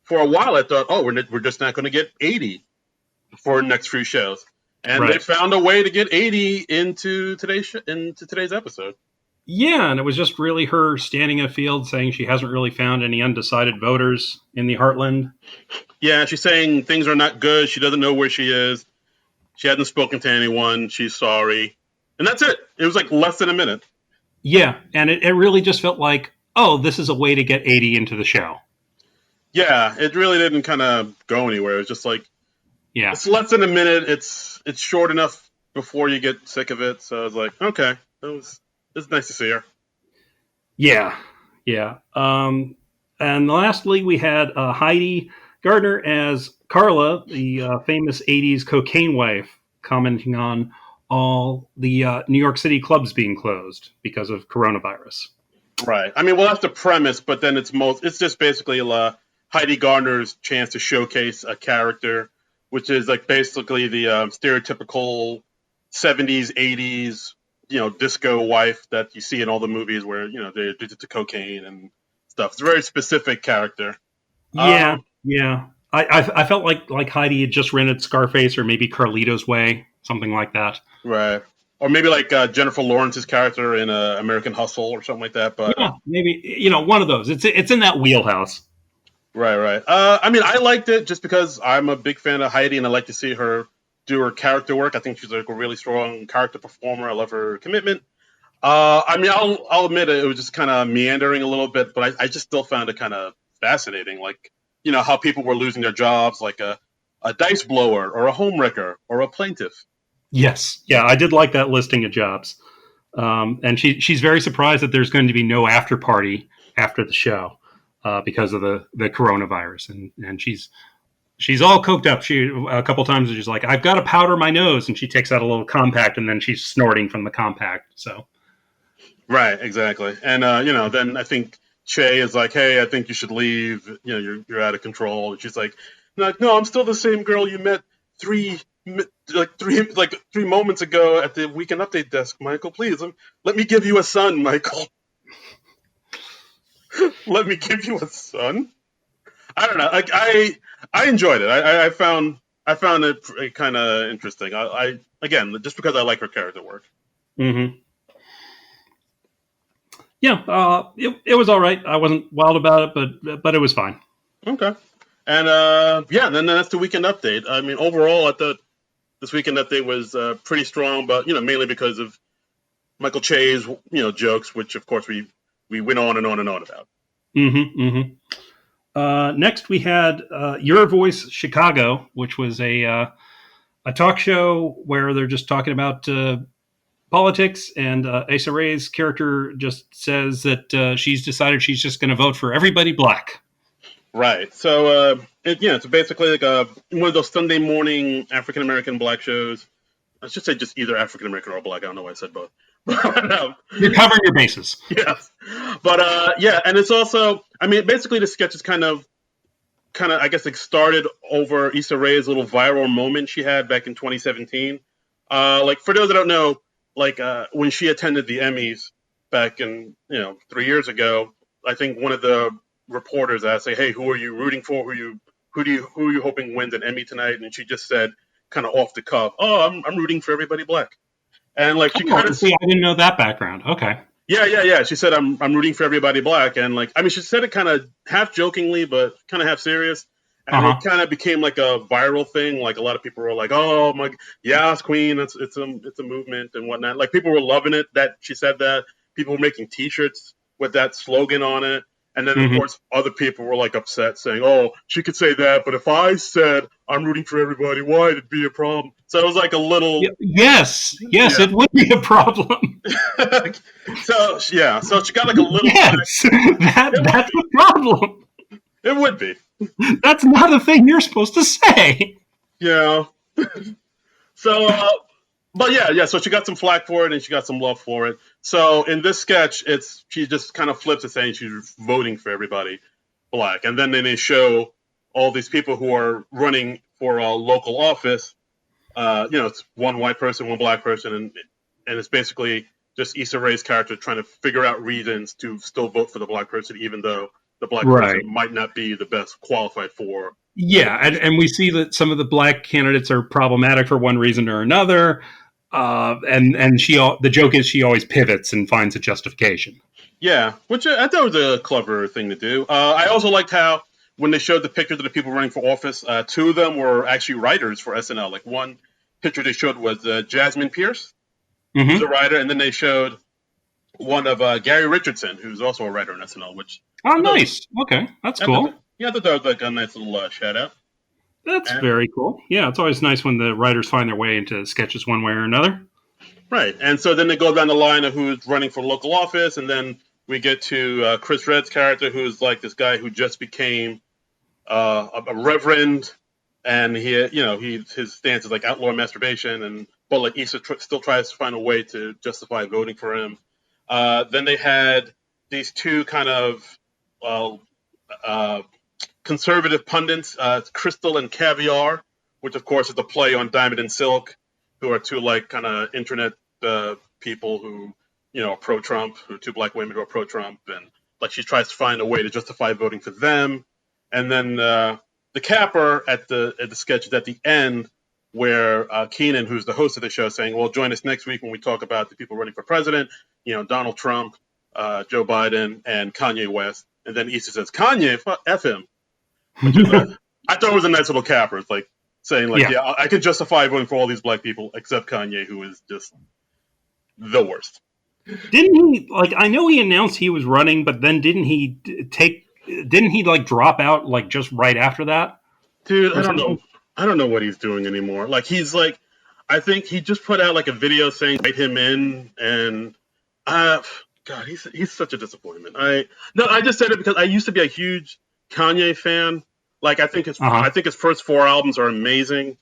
B: for a while, I thought, we're just not going to get 80 for the next few shows. And they found a way to get 80 into today's episode.
A: Yeah, and it was just really her standing in a field saying she hasn't really found any undecided voters in the Heartland.
B: Yeah, she's saying things are not good. She doesn't know where she is. She hasn't spoken to anyone. She's sorry. And that's it. It was like less than a minute.
A: Yeah, and it really just felt like, this is a way to get 80 into the show.
B: Yeah, it really didn't kind of go anywhere. It was just like, it's less than a minute. It's short enough before you get sick of it. So I was like, okay, it's nice to see her.
A: Yeah. And lastly, we had Heidi Gardner as Carla, the famous 80s cocaine wife, commenting on all the New York City clubs being closed because of coronavirus.
B: Right. I mean, well, that's the premise, but then it's just basically Heidi Gardner's chance to showcase a character, which is like basically the stereotypical 70s, 80s, disco wife that you see in all the movies where, they're addicted to cocaine and stuff. It's a very specific character.
A: Yeah. I felt like Heidi had just rented Scarface or maybe Carlito's Way, something like that.
B: Right. Or maybe like Jennifer Lawrence's character in American Hustle or something like that. But
A: yeah, maybe, one of those. It's in that wheelhouse.
B: Right. I mean, I liked it just because I'm a big fan of Heidi and I like to see her do her character work. I think she's like a really strong character performer. I love her commitment. I mean, I'll admit it was just kind of meandering a little bit, but I just still found it kind of fascinating. Like, how people were losing their jobs, like a dice blower or a homewrecker or a plaintiff.
A: Yes. Yeah, I did like that listing of jobs. And she's very surprised that there's going to be no after party after the show because of the coronavirus. And she's all coked up. She a couple times she's like, I've got to powder my nose. And she takes out a little compact and then she's snorting from the compact. So.
B: Right, exactly. And, then I think Che is like, hey, I think you should leave. You're out of control. And she's like, no, I'm still the same girl you met three moments ago at the Weekend Update desk, Michael. Please, let me give you a son, Michael. Let me give you a son. I don't know. Like I enjoyed it. I found it kind of interesting. I again, just because I like her character work.
A: Mm-hmm. Yeah, it was all right. I wasn't wild about it, but it was fine.
B: Okay. And yeah, then that's the weekend update. I mean, overall, I thought this weekend update was pretty strong, but mainly because of Michael Che's jokes, which of course we went on and on and on about.
A: Mm-hmm, mm-hmm. Next, we had Your Voice Chicago, which was a talk show where they're just talking about politics, and Issa Rae's character just says that she's decided she's just going to vote for everybody black.
B: Right. So it's basically like one of those Sunday morning African American black shows. I should say just either African American or black. I don't know why I said both.
A: You're covering your bases.
B: Yes. But yeah, and it's also, I mean, basically the sketch is kind of, I guess, like started over Issa Rae's little viral moment she had back in 2017. Like for those that don't know, like when she attended the Emmys back in 3 years ago, I think one of the reporters asked, like, "Hey, who are you rooting for? Who are you hoping wins an Emmy tonight?" And she just said, kind of off the cuff, "Oh, I'm rooting for everybody black." And like she kind of
A: see, I didn't know that background. Okay.
B: Yeah. She said, I'm rooting for everybody black. And like, I mean, she said it kind of half jokingly, but kind of half serious. And it kind of became like a viral thing. Like a lot of people were like, "Oh my, yes, Queen, it's a movement and whatnot." Like people were loving it that she said that. People were making T-shirts with that slogan on it. And then, of course, other people were like upset, saying, "Oh, she could say that, but if I said I'm rooting for everybody, why would it be a problem?" So it was like a little.
A: Yes, yeah. It would be a problem.
B: So she got like a little.
A: Yes, that's a problem.
B: It would be.
A: That's not a thing you're supposed to say.
B: Yeah. So, but yeah. So she got some flack for it, and she got some love for it. So in this sketch, she just kind of flips it, saying she's voting for everybody black, and then they show all these people who are running for a local office. It's one white person, one black person, and it's basically just Issa Rae's character trying to figure out reasons to still vote for the black person, even though the black person might not be the best qualified for.
A: Yeah, and we see that some of the black candidates are problematic for one reason or another, and the joke is she always pivots and finds a justification.
B: Yeah, which I thought was a clever thing to do. I also liked how when they showed the pictures of the people running for office, two of them were actually writers for SNL. Like one picture they showed was Jasmine Pierce, who's a writer, and then they showed one of Gary Richardson, who's also a writer on SNL. Which
A: nice. Okay, that's cool.
B: I thought that was like a nice little shout out.
A: That's very cool. Yeah, it's always nice when the writers find their way into sketches one way or another.
B: Right, and so then they go down the line of who's running for local office, and then we get to Chris Redd's character, who's like this guy who just became a reverend, and his stance is like outlaw masturbation, but like Issa still tries to find a way to justify voting for him. Then they had these two kind of conservative pundits, Crystal and Caviar, which of course is a play on Diamond and Silk, who are two like kind of internet people who are pro-Trump, who are two black women who are pro-Trump, and like she tries to find a way to justify voting for them. And then the capper at the sketch is at the end, where Keenan, who's the host of the show, is saying, "Well, join us next week when we talk about the people running for president, Donald Trump, Joe Biden, and Kanye West." And then Issa says, "Kanye, F him." Which is I thought it was a nice little capper. It's like saying, like, yeah, I can justify voting for all these black people except Kanye, who is just the worst.
A: Didn't he, like, I know he announced he was running, but then didn't he like drop out like just right after that?
B: Dude, I don't know. I don't know what he's doing anymore. Like, he's like, I think he just put out like a video saying write him in, and God, he's such a disappointment. I just said it because I used to be a huge Kanye fan. Like, I think his first 4 albums are amazing.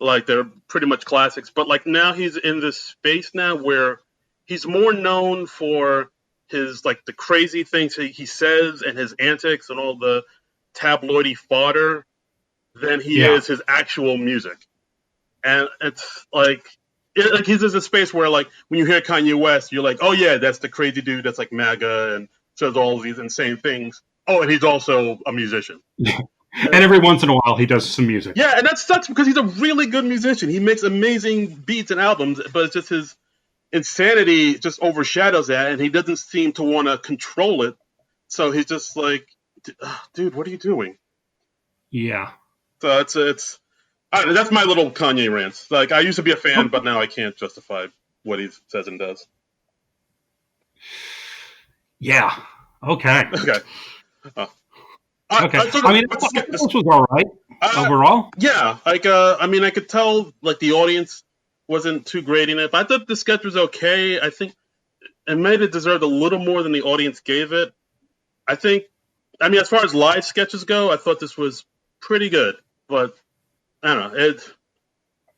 B: Like, they're pretty much classics. But like now he's in this space now where he's more known for his like the crazy things he says and his antics and all the tabloidy fodder than he is his actual music. And it's like he's in a space where like when you hear Kanye West, you're like, oh yeah, that's the crazy dude that's like MAGA and says all these insane things. Oh, and he's also a musician.
A: And every once in a while, he does some music.
B: Yeah, and that sucks because he's a really good musician. He makes amazing beats and albums, but it's just insanity just overshadows that, and he doesn't seem to want to control it. So he's just like, dude, what are you doing?
A: Yeah.
B: So that's my little Kanye rant. Like, I used to be a fan,
A: Okay.
B: but now I can't justify what he says and does.
A: Yeah. Okay.
B: Okay. Uh,
A: Okay.
B: I sort
A: I
B: of
A: mean,
B: what's
A: this
B: this?
A: was all right overall.
B: Yeah, like I mean, I could tell like the audience wasn't too great in it, but I thought the sketch was okay. I think it might have deserved a little more than the audience gave it. I think, I mean, as far as live sketches go, I thought this was pretty good, but I don't know.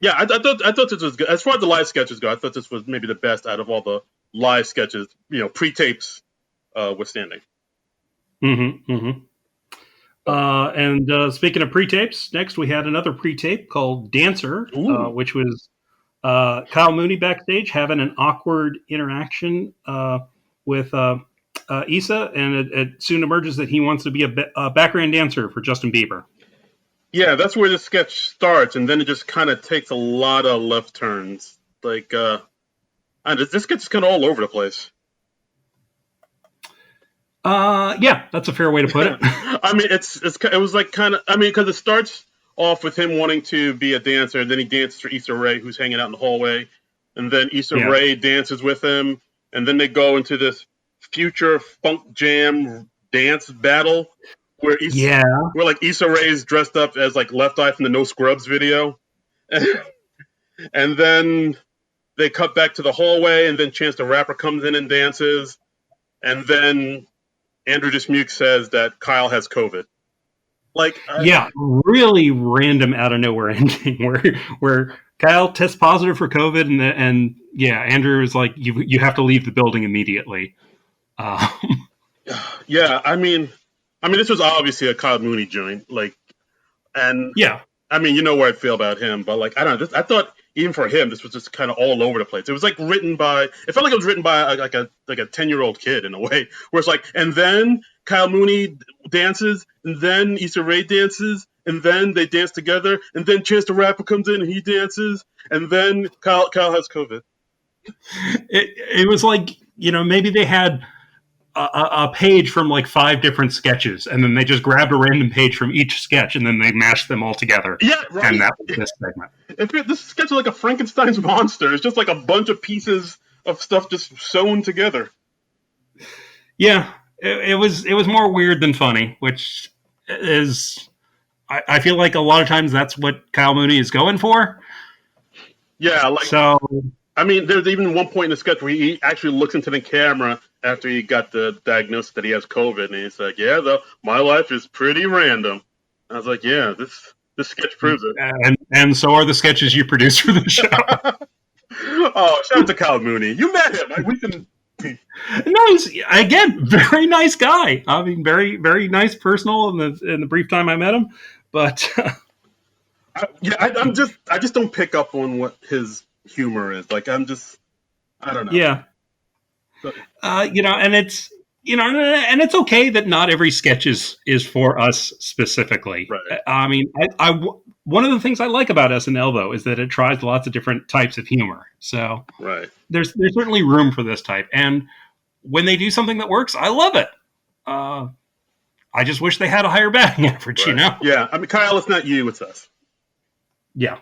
B: Yeah, I thought this was good. As far as the live sketches go, I thought this was maybe the best out of all the live sketches, pre-tapes withstanding.
A: Mm-hmm. Mm-hmm. And speaking of pre-tapes, next we had another pre-tape called Dancer,
B: Ooh.
A: which was Kyle Mooney backstage having an awkward interaction with Issa, and it soon emerges that he wants to be a background dancer for Justin Bieber.
B: Yeah, that's where the sketch starts, and then it just kind of takes a lot of left turns. Like, and this gets kind of all over the place.
A: Yeah, that's a fair way to put it.
B: I mean, it was like kind of, I mean, because it starts off with him wanting to be a dancer, and then he dances for Issa Rae, who's hanging out in the hallway, and then Issa
A: Yeah.
B: Rae dances with him, and then they go into this future funk jam dance battle where like Issa Rae's dressed up as like Left Eye from the No Scrubs video, and then they cut back to the hallway, and then Chance the Rapper comes in and dances, and then Andrew Dismuke says that Kyle has COVID. Like,
A: yeah, really random out of nowhere ending where Kyle tests positive for COVID, and yeah, Andrew is like, you have to leave the building immediately.
B: Yeah, I mean, this was obviously a Kyle Mooney joint, like, and
A: Yeah.
B: I mean, you know where I feel about him, but like, I don't know. I thought even for him, this was just kind of all over the place. It was like written by. It felt like it was written by like a 10-year-old kid in a way, where it's like, and then Kyle Mooney dances, and then Issa Rae dances, and then they dance together, and then Chance the Rapper comes in and he dances, and then Kyle has COVID.
A: It was like, maybe they had a page from like 5 different sketches, and then they just grabbed a random page from each sketch, and then they mashed them all together.
B: Yeah, right.
A: And that was this segment.
B: This sketch is like a Frankenstein's monster. It's just like a bunch of pieces of stuff just sewn together.
A: Yeah, it was more weird than funny, which is, I feel like a lot of times that's what Kyle Mooney is going for.
B: Yeah, like,
A: so.
B: I mean, there's even one point in the sketch where he actually looks into the camera after he got the diagnosis that he has COVID, and he's like, "Yeah, my life is pretty random." I was like, "Yeah, this sketch proves it."
A: And so are the sketches you produce for the show.
B: Oh, shout out to Kyle Mooney. You met him. We can.
A: No, he's, again, very nice guy. I mean, very, very nice personal in the brief time I met him. But
B: I just don't pick up on what his humor is. Like, I don't know.
A: Yeah. And it's, and it's okay that not every sketch is for us specifically.
B: Right.
A: I mean, one of the things I like about SNL though is that it tries lots of different types of humor. So
B: right.
A: There's certainly room for this type, and when they do something that works, I love it. I just wish they had a higher batting average,
B: right. Yeah, I mean, Kyle, it's not you, it's us.
A: Yeah.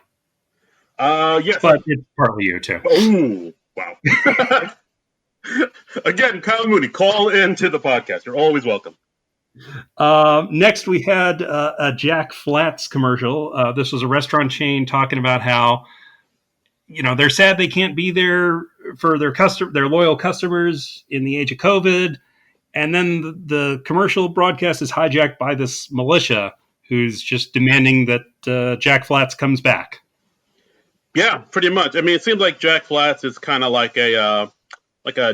B: Yes.
A: But it's partly you too.
B: Oh, wow. Again, Kyle Mooney, call into the podcast. You're always welcome.
A: Next, we had a Jack Flat's commercial. This was a restaurant chain talking about how, they're sad they can't be there for their loyal customers in the age of COVID. And then the commercial broadcast is hijacked by this militia who's just demanding that Jack Flat's comes back. Yeah,
B: pretty much. I mean, it seems like Jack Flat's is kind of like a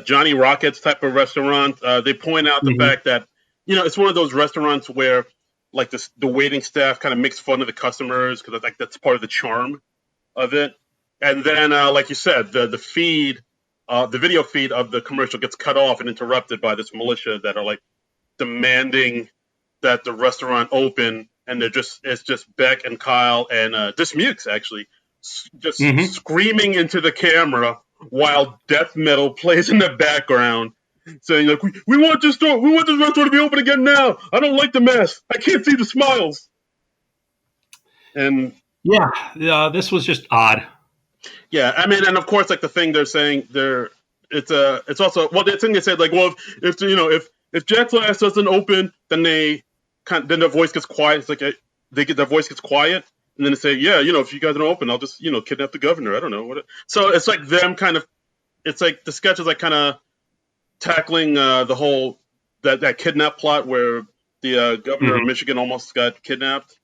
B: Johnny Rockets type of restaurant. They point out the fact that, it's one of those restaurants where like the waiting staff kind of makes fun of the customers because like that's part of the charm of it. And then, like you said, the video feed of the commercial gets cut off and interrupted by this militia that are like demanding that the restaurant open, and it's just Beck and Kyle and Dismukes actually just screaming into the camera while death metal plays in the background, saying like, we want this store, we want this restaurant to be open again now. I don't like the mess. I can't see the smiles. And
A: Yeah, this was just odd.
B: yeah, I mean, and of course, like the thing they're saying, it's also, well, the thing they said, like, well, if Jack Flash doesn't open, then then their voice gets quiet. It's like their voice gets quiet, and then they say, yeah, if you guys don't open, I'll just kidnap the governor. I don't know what. So it's like them kind of, it's like the sketch is like kind of tackling the whole that kidnap plot where the governor of Michigan almost got kidnapped,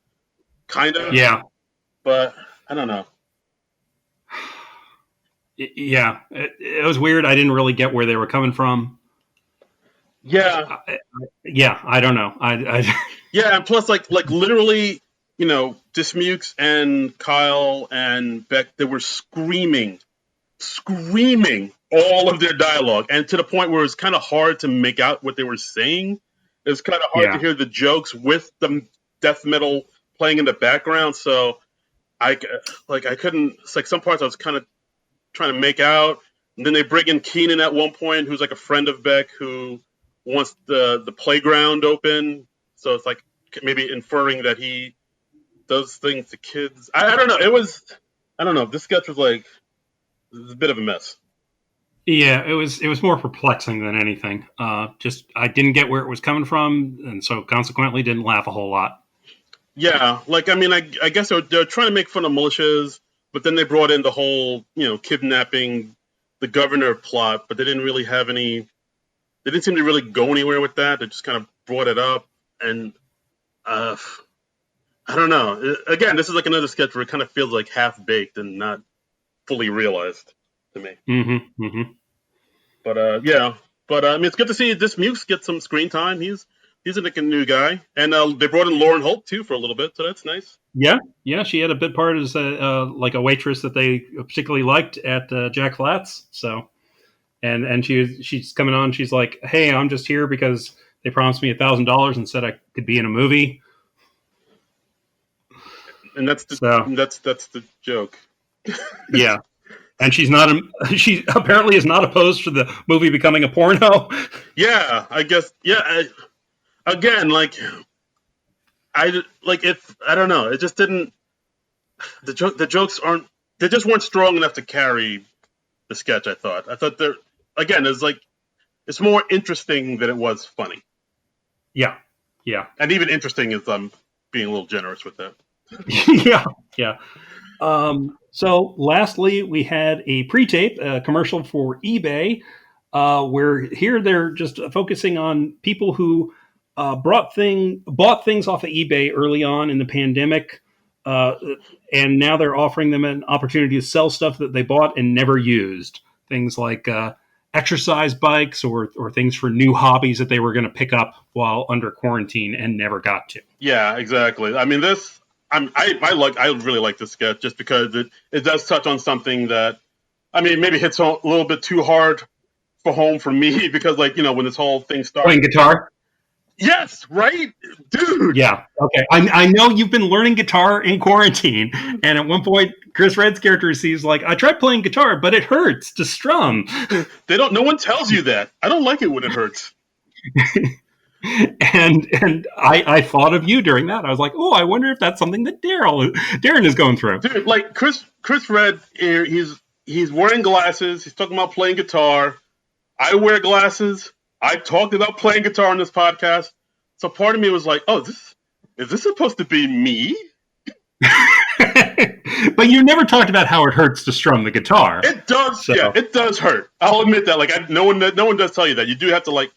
B: kind of.
A: Yeah.
B: But I don't know.
A: Yeah, it was weird. I didn't really get where they were coming from.
B: Yeah.
A: I don't know.
B: Yeah, and plus, like literally, Dismukes and Kyle and Beck, they were screaming all of their dialogue, and to the point where it's kind of hard to make out what they were saying. It's kind of hard to hear the jokes with the death metal playing in the background. So I couldn't. It's like some parts I was kind of trying to make out, and then they bring in Keenan at one point, who's like a friend of Beck who wants the playground open. So it's like maybe inferring that he does things to kids. I don't know. I don't know. This sketch was like a bit of a mess.
A: Yeah, it was more perplexing than anything. Just I didn't get where it was coming from, and so consequently didn't laugh a whole lot.
B: Yeah, like I mean, I guess they're trying to make fun of militias, but then they brought in the whole kidnapping the governor plot, but they didn't really have any. They didn't seem to really go anywhere with that. They just kind of brought it up, and I don't know. Again, this is like another sketch where it kind of feels like half baked and not fully realized to me.
A: Mm-hmm. Mm-hmm.
B: But yeah. But I mean, it's good to see Dismukes get some screen time. He's like a new guy, and they brought in Lauren Holt too for a little bit, so that's nice.
A: Yeah, she had a bit part as like a waitress that they particularly liked at Jack Flat's. So, and she's coming on. She's like, "Hey, I'm just here because they promised me $1,000 and said I could be in a movie."
B: And that's the joke.
A: Yeah. And she apparently is not opposed to the movie becoming a porno.
B: Yeah, I guess. Yeah, again, I don't know. It just didn't. The jokes aren't. They just weren't strong enough to carry the sketch. I thought they're again. It's more interesting than it was funny.
A: Yeah.
B: And even interesting is being a little generous with that.
A: Yeah. So lastly, we had a pre-tape commercial for eBay, where here they're just focusing on people who bought things off of eBay early on in the pandemic, and now they're offering them an opportunity to sell stuff that they bought and never used. Things like exercise bikes or things for new hobbies that they were going to pick up while under quarantine and never got to.
B: Yeah, exactly. I mean, I really like this sketch just because it does touch on something that, I mean, maybe hits a little bit too hard for home for me because, when this whole thing started.
A: Playing guitar?
B: Yes, right? Dude.
A: Yeah, okay. I know you've been learning guitar in quarantine, and at one point, Chris Red's character sees, I tried playing guitar, but it hurts to strum.
B: No one tells you that. I don't like it when it hurts.
A: And I thought of you during that. I was like, oh, I wonder if that's something that Darren is going through.
B: Dude, Chris Red, he's wearing glasses. He's talking about playing guitar. I wear glasses. I talked about playing guitar on this podcast. So part of me was like, oh, is this supposed to be me?
A: But you never talked about how it hurts to strum the guitar.
B: It does. So. Yeah, it does hurt. I'll admit that. No one does tell you that. You do have to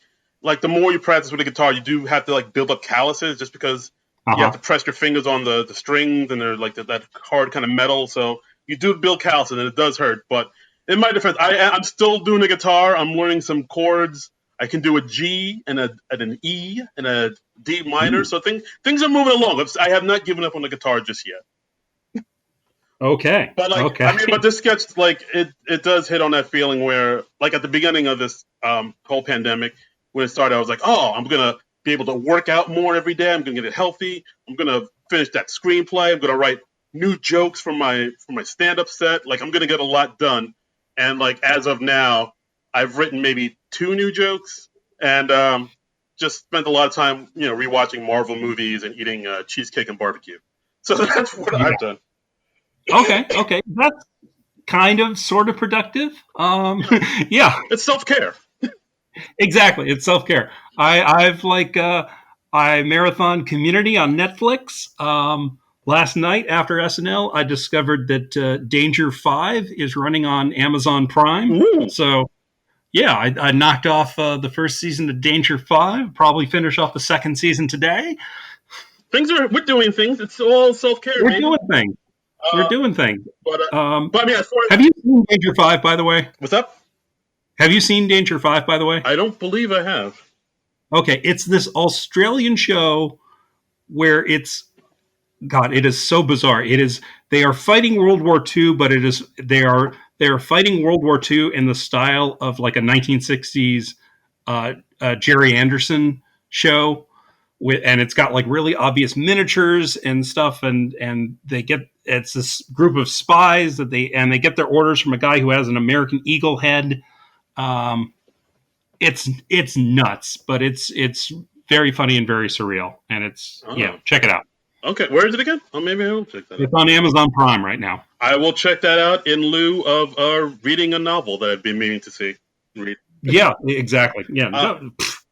B: the more you practice with the guitar, you do have to build up calluses just because you have to press your fingers on the strings and they're that hard kind of metal. So you do build calluses and it does hurt. But in my defense, I'm still doing the guitar. I'm learning some chords. I can do a G and an E and a D minor. So things are moving along. I have not given up on the guitar just yet.
A: Okay.
B: But I mean, but this sketch, it does hit on that feeling where, at the beginning of this whole pandemic, when it started, I was like, oh, I'm going to be able to work out more every day. I'm going to get healthy. I'm going to finish that screenplay. I'm going to write new jokes for my stand-up set. I'm going to get a lot done. and like as of now, I've written maybe 2 new jokes, and just spent a lot of time, rewatching Marvel movies and eating cheesecake and barbecue. So that's what
A: Yeah.
B: I've done.
A: Okay. That's kind of sort of productive. Yeah,
B: It's self-care.
A: exactly. It's self care. I've like I marathon Community on Netflix. Last night after SNL, I discovered that Danger 5 is running on Amazon Prime.
B: Ooh.
A: So yeah, I knocked off the first season of Danger 5. Probably finish off the second season today.
B: We're doing things. It's all self-care,
A: We're
B: baby.
A: doing things. We're doing things.
B: But
A: Um,
B: but I mean, as far as
A: have you seen Danger 5, by the way?
B: what's up?
A: Have you seen Danger 5, by the way?
B: I don't believe I have.
A: Okay, it's this Australian show where God, it is so bizarre. It is they are fighting World War II, but they are fighting World War II in the style of like a 1960s Jerry Anderson show, and it's got like really obvious miniatures and stuff, and it's this group of spies they get their orders from a guy who has an American Eagle head. Um, it's nuts, but it's very funny and very surreal, and check it out.
B: Okay, where is it again? Oh, maybe I will check that out.
A: It's on Amazon Prime right now.
B: I will check that out in lieu of reading a novel that I've been meaning to read.
A: Yeah, exactly. Yeah,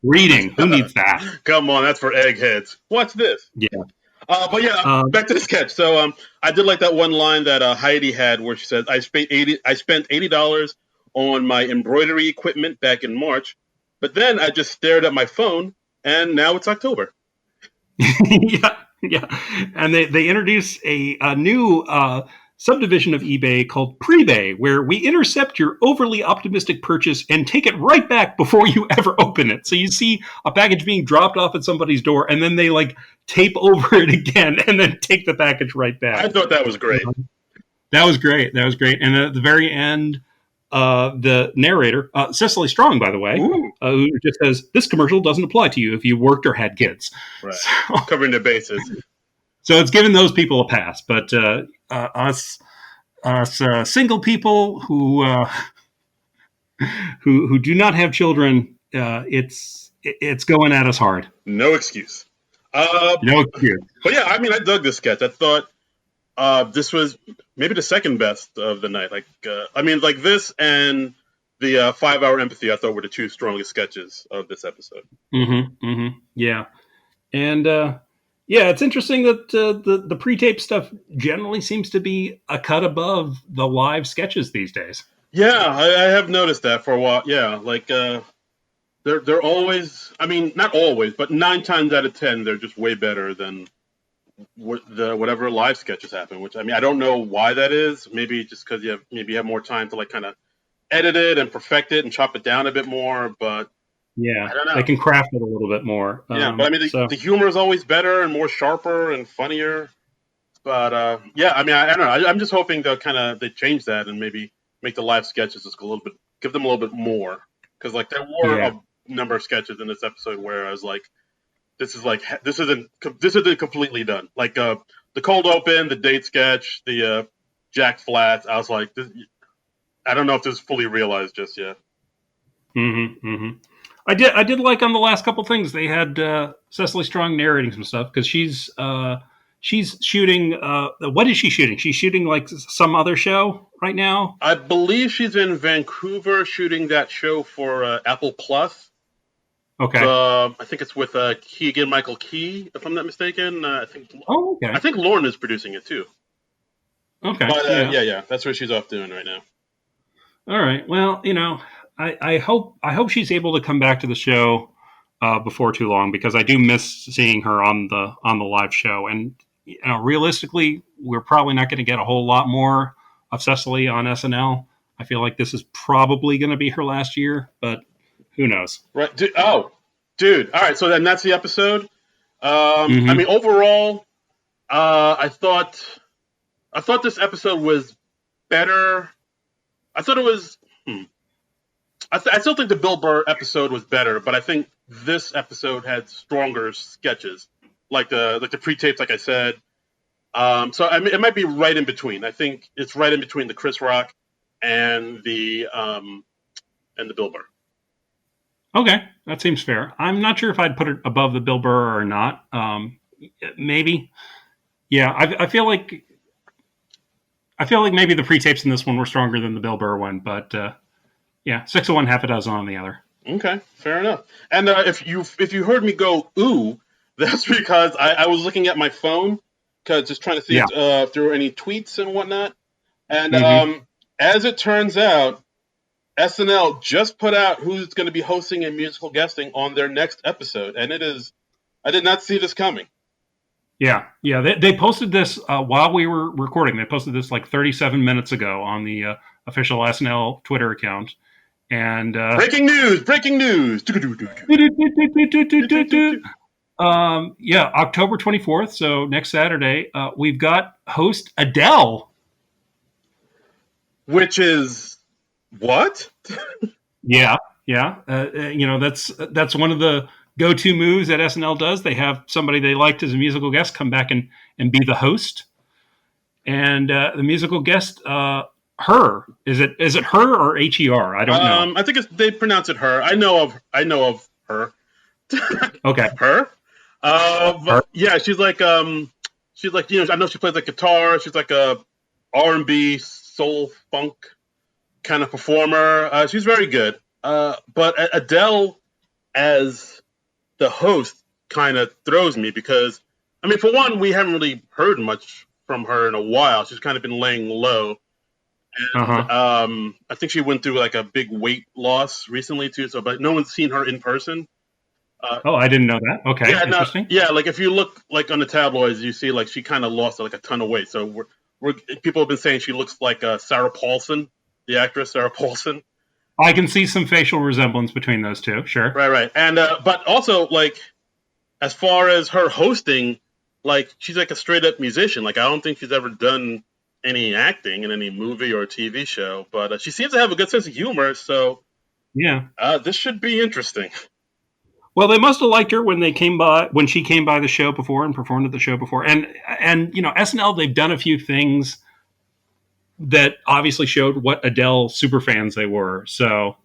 A: reading. Who needs that?
B: Come on, that's for eggheads. What's this?
A: Yeah.
B: But yeah, back to the sketch. So I did like that one line that Heidi had where she said, I spent $80 on my embroidery equipment back in March, but then I just stared at my phone, and now it's October.
A: Yeah. And they introduce a new subdivision of eBay called Prebay, where we intercept your overly optimistic purchase and take it right back before you ever open it. So you see a package being dropped off at somebody's door, and then they like tape over it again and then take the package right back.
B: I thought that was great.
A: That was great. And at the very end, the narrator, Cecily Strong, by the way, who just says, "This commercial doesn't apply to you if you worked or had kids."
B: Right. So, covering the bases.
A: So it's giving those people a pass, but us single people who do not have children, it's going at us hard.
B: No excuse.
A: No excuse.
B: But yeah, I mean, I dug this sketch. I thought this was maybe the second best of the night. Like, this and the 5-hour empathy, I thought were the 2 strongest sketches of this episode.
A: Yeah, and it's interesting that the pre-tape stuff generally seems to be a cut above the live sketches these days.
B: Yeah, I have noticed that for a while. Yeah, like they're always. I mean, not always, but 9 times out of 10, they're just way better than whatever live sketches happen. Which, I mean, I don't know why that is. Maybe just because you have more time to like kind of edit it and perfect it and chop it down a bit more. But
A: yeah,
B: I don't know.
A: They can craft it a little bit more.
B: Yeah, but I mean, the humor is always better and more sharper and funnier. But I mean, I don't know. I'm just hoping they change that and maybe make the live sketches just give them a little bit more, because like there were a number of sketches in this episode where I was like, this isn't completely done. Like the cold open, the date sketch, the Jack Flats. I was like, I don't know if this is fully realized just yet.
A: I did like on the last couple things they had Cecily Strong narrating some stuff, because she's shooting. What is she shooting? She's shooting like some other show right now.
B: I believe she's in Vancouver shooting that show for Apple Plus.
A: Okay.
B: I think it's with Keegan-Michael Key, if I'm not mistaken. I think Lauren is producing it too.
A: Okay.
B: But yeah, that's what she's off doing right now.
A: All right. Well, I hope she's able to come back to the show before too long, because I do miss seeing her on the live show. And realistically, we're probably not going to get a whole lot more of Cecily on SNL. I feel like this is probably going to be her last year, but who knows?
B: Right. Dude. All right. So then that's the episode. I mean, overall, I thought this episode was better. I thought it was. I still think the Bill Burr episode was better, but I think this episode had stronger sketches, like the pre-tapes, like I said. So I mean, it might be right in between. I think it's right in between the Chris Rock and the Bill Burr.
A: Okay, that seems fair. I'm not sure if I'd put it above the Bill Burr or not. Maybe. Yeah, I feel like maybe the pre-tapes in this one were stronger than the Bill Burr one, but yeah, 6 of one, half a dozen on the other.
B: Okay, fair enough. And if you heard me go ooh, that's because I was looking at my phone, just trying to see
A: Yeah.
B: if there were any tweets and whatnot. And
A: Mm-hmm.
B: as it turns out, SNL just put out who's going to be hosting and musical guesting on their next episode, and it is. I did not see this coming.
A: Yeah, yeah. They posted this while we were recording. They posted this like 37 minutes ago on the official SNL Twitter account. And
B: breaking news! Breaking news!
A: Yeah, October 24th, so next Saturday, we've got host Adele.
B: Which is what?
A: Yeah, yeah. That's one of the go-to moves that SNL does. They have somebody they liked as a musical guest come back and be the host. And the musical guest, her, is it her or HER? I don't know.
B: I think they pronounce it her. I know of her.
A: Okay.
B: Her?
A: Her.
B: Yeah, she's like I know she plays like guitar. She's like a R&B soul funk kind of performer. She's very good. But Adele as the host kind of throws me because, I mean, for one, we haven't really heard much from her in a while. She's kind of been laying low. And I think she went through like a big weight loss recently too. So, but no one's seen her in person.
A: I didn't know that. Okay,
B: Yeah, no,
A: interesting.
B: yeah. Like if you look like on the tabloids, you see like she kind of lost like a ton of weight. So people have been saying she looks like Sarah Paulson, the actress Sarah Paulson.
A: I can see some facial resemblance between those two. Sure.
B: Right. And but also like as far as her hosting, like she's like a straight up musician. Like I don't think she's ever done any acting in any movie or TV show, but she seems to have a good sense of humor. So
A: yeah,
B: this should be interesting.
A: Well, they must have liked her when she came by the show before and performed at the show before. And SNL, they've done a few things that obviously showed what Adele super fans they were. So,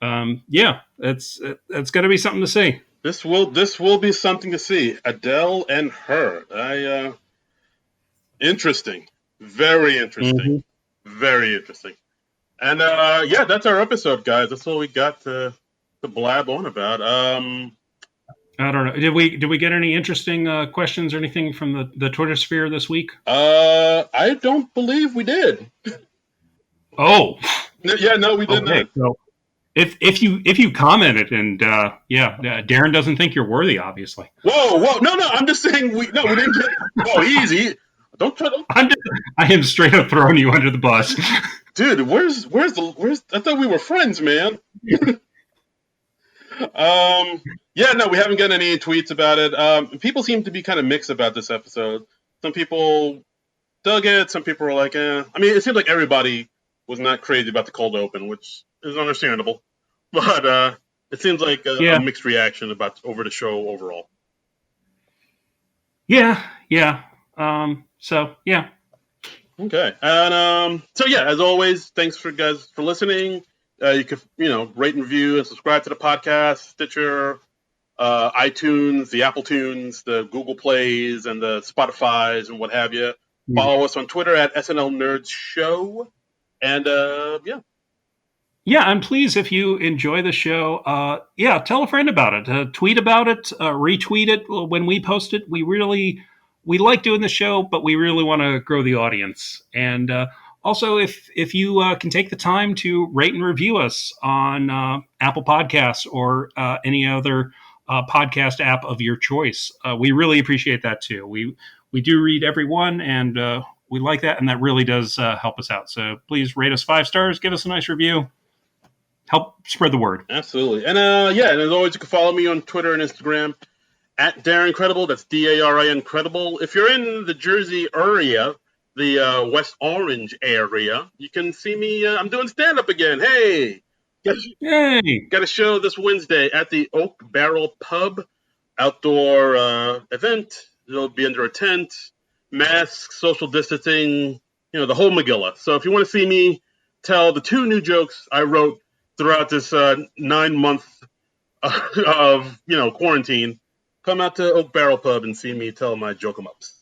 A: yeah, that's going to be something to see.
B: This will be something to see. Adele and her. Interesting. Very interesting. Mm-hmm. Very interesting. And yeah, that's our episode, guys. That's all we got to blab on about.
A: I don't know. Did we get any interesting questions or anything from the Twitter sphere this week?
B: I don't believe we did.
A: Oh.
B: Yeah, no, we did not.
A: So if you commented and Darren doesn't think you're worthy, obviously.
B: Whoa, no, I'm just saying we didn't get. Whoa, easy. Don't try to.
A: I am straight up throwing you under the bus,
B: dude. Where's? I thought we were friends, man. Yeah, no, we haven't gotten any tweets about it. People seem to be kind of mixed about this episode. Some people dug it. Some people were like, eh. I mean, it seems like everybody was not crazy about the cold open, which is understandable. But it seems like a mixed reaction over the show overall.
A: Yeah. So yeah.
B: Okay, and so yeah, as always, thanks for listening. You could rate and review and subscribe to the podcast, Stitcher, iTunes, the Apple Tunes, the Google Plays, and the Spotifys, and what have you. Follow us on Twitter at SNL Nerds Show, and
A: yeah, and please, if you enjoy the show, tell a friend about it. Tweet about it, retweet it when we post it. We like doing the show, but we really want to grow the audience. And also, if you can take the time to rate and review us on Apple Podcasts or any other podcast app of your choice, we really appreciate that too. We do read every one, and we like that, and that really does help us out. So please rate us 5 stars, give us a nice review. Help spread the word.
B: Absolutely. And and as always, you can follow me on Twitter and Instagram at Darren Credible. That's DARIN Credible. If you're in the Jersey area, the West Orange area, you can see me. I'm doing stand-up again. Hey! Got a show this Wednesday at the Oak Barrel Pub. Outdoor event. It'll be under a tent, masks, social distancing, the whole Megillah. So if you want to see me tell the 2 new jokes I wrote throughout this 9-month of quarantine, come out to Oak Barrel Pub and see me tell my joke 'em ups.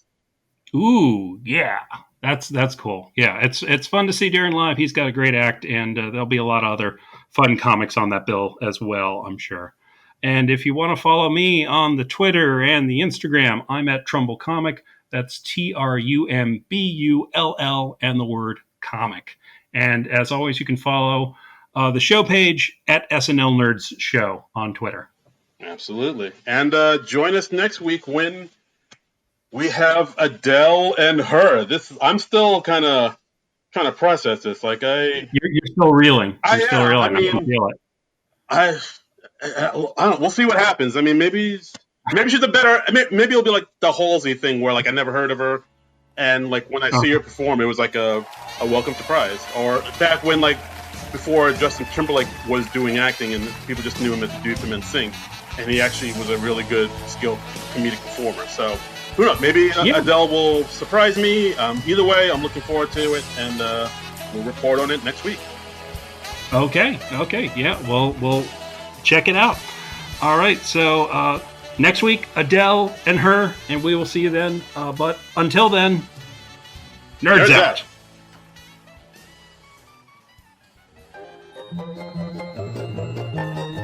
A: Ooh, yeah. That's cool. Yeah, it's fun to see Darren live. He's got a great act, and there'll be a lot of other fun comics on that bill as well, I'm sure. And if you want to follow me on the Twitter and the Instagram, I'm at Trumbull Comic. That's TRUMBULL and the word comic. And as always, you can follow the show page at SNL Nerds Show on Twitter.
B: Absolutely. And join us next week when we have Adele and her. I'm still kind of trying to process this. Like
A: you're still reeling. You're still reeling.
B: I can feel it. I don't know. We'll see what happens. I mean, maybe she's a better. Maybe it'll be like the Halsey thing, where like I never heard of her, and like when I see her perform, it was like a welcome surprise. Or back when before Justin Timberlake was doing acting, and people just knew him as a dude from NSYNC, and he actually was a really good, skilled comedic performer. So who knows? Maybe Adele will surprise me. Either way, I'm looking forward to it, and we'll report on it next week.
A: Okay. Yeah, we'll check it out. All right. So next week, Adele and her, and we will see you then. But until then, nerds out.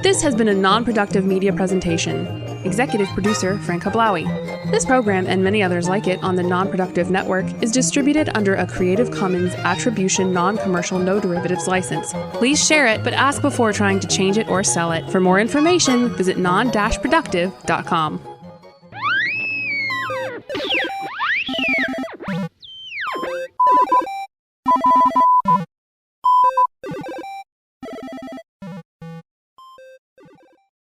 C: This has been a non-productive media presentation. Executive producer Frank Hablawi. This program and many others like it on the Non-Productive Network is distributed under a Creative Commons Attribution Non-Commercial No Derivatives license. Please share it, but ask before trying to change it or sell it. For more information, visit non-productive.com.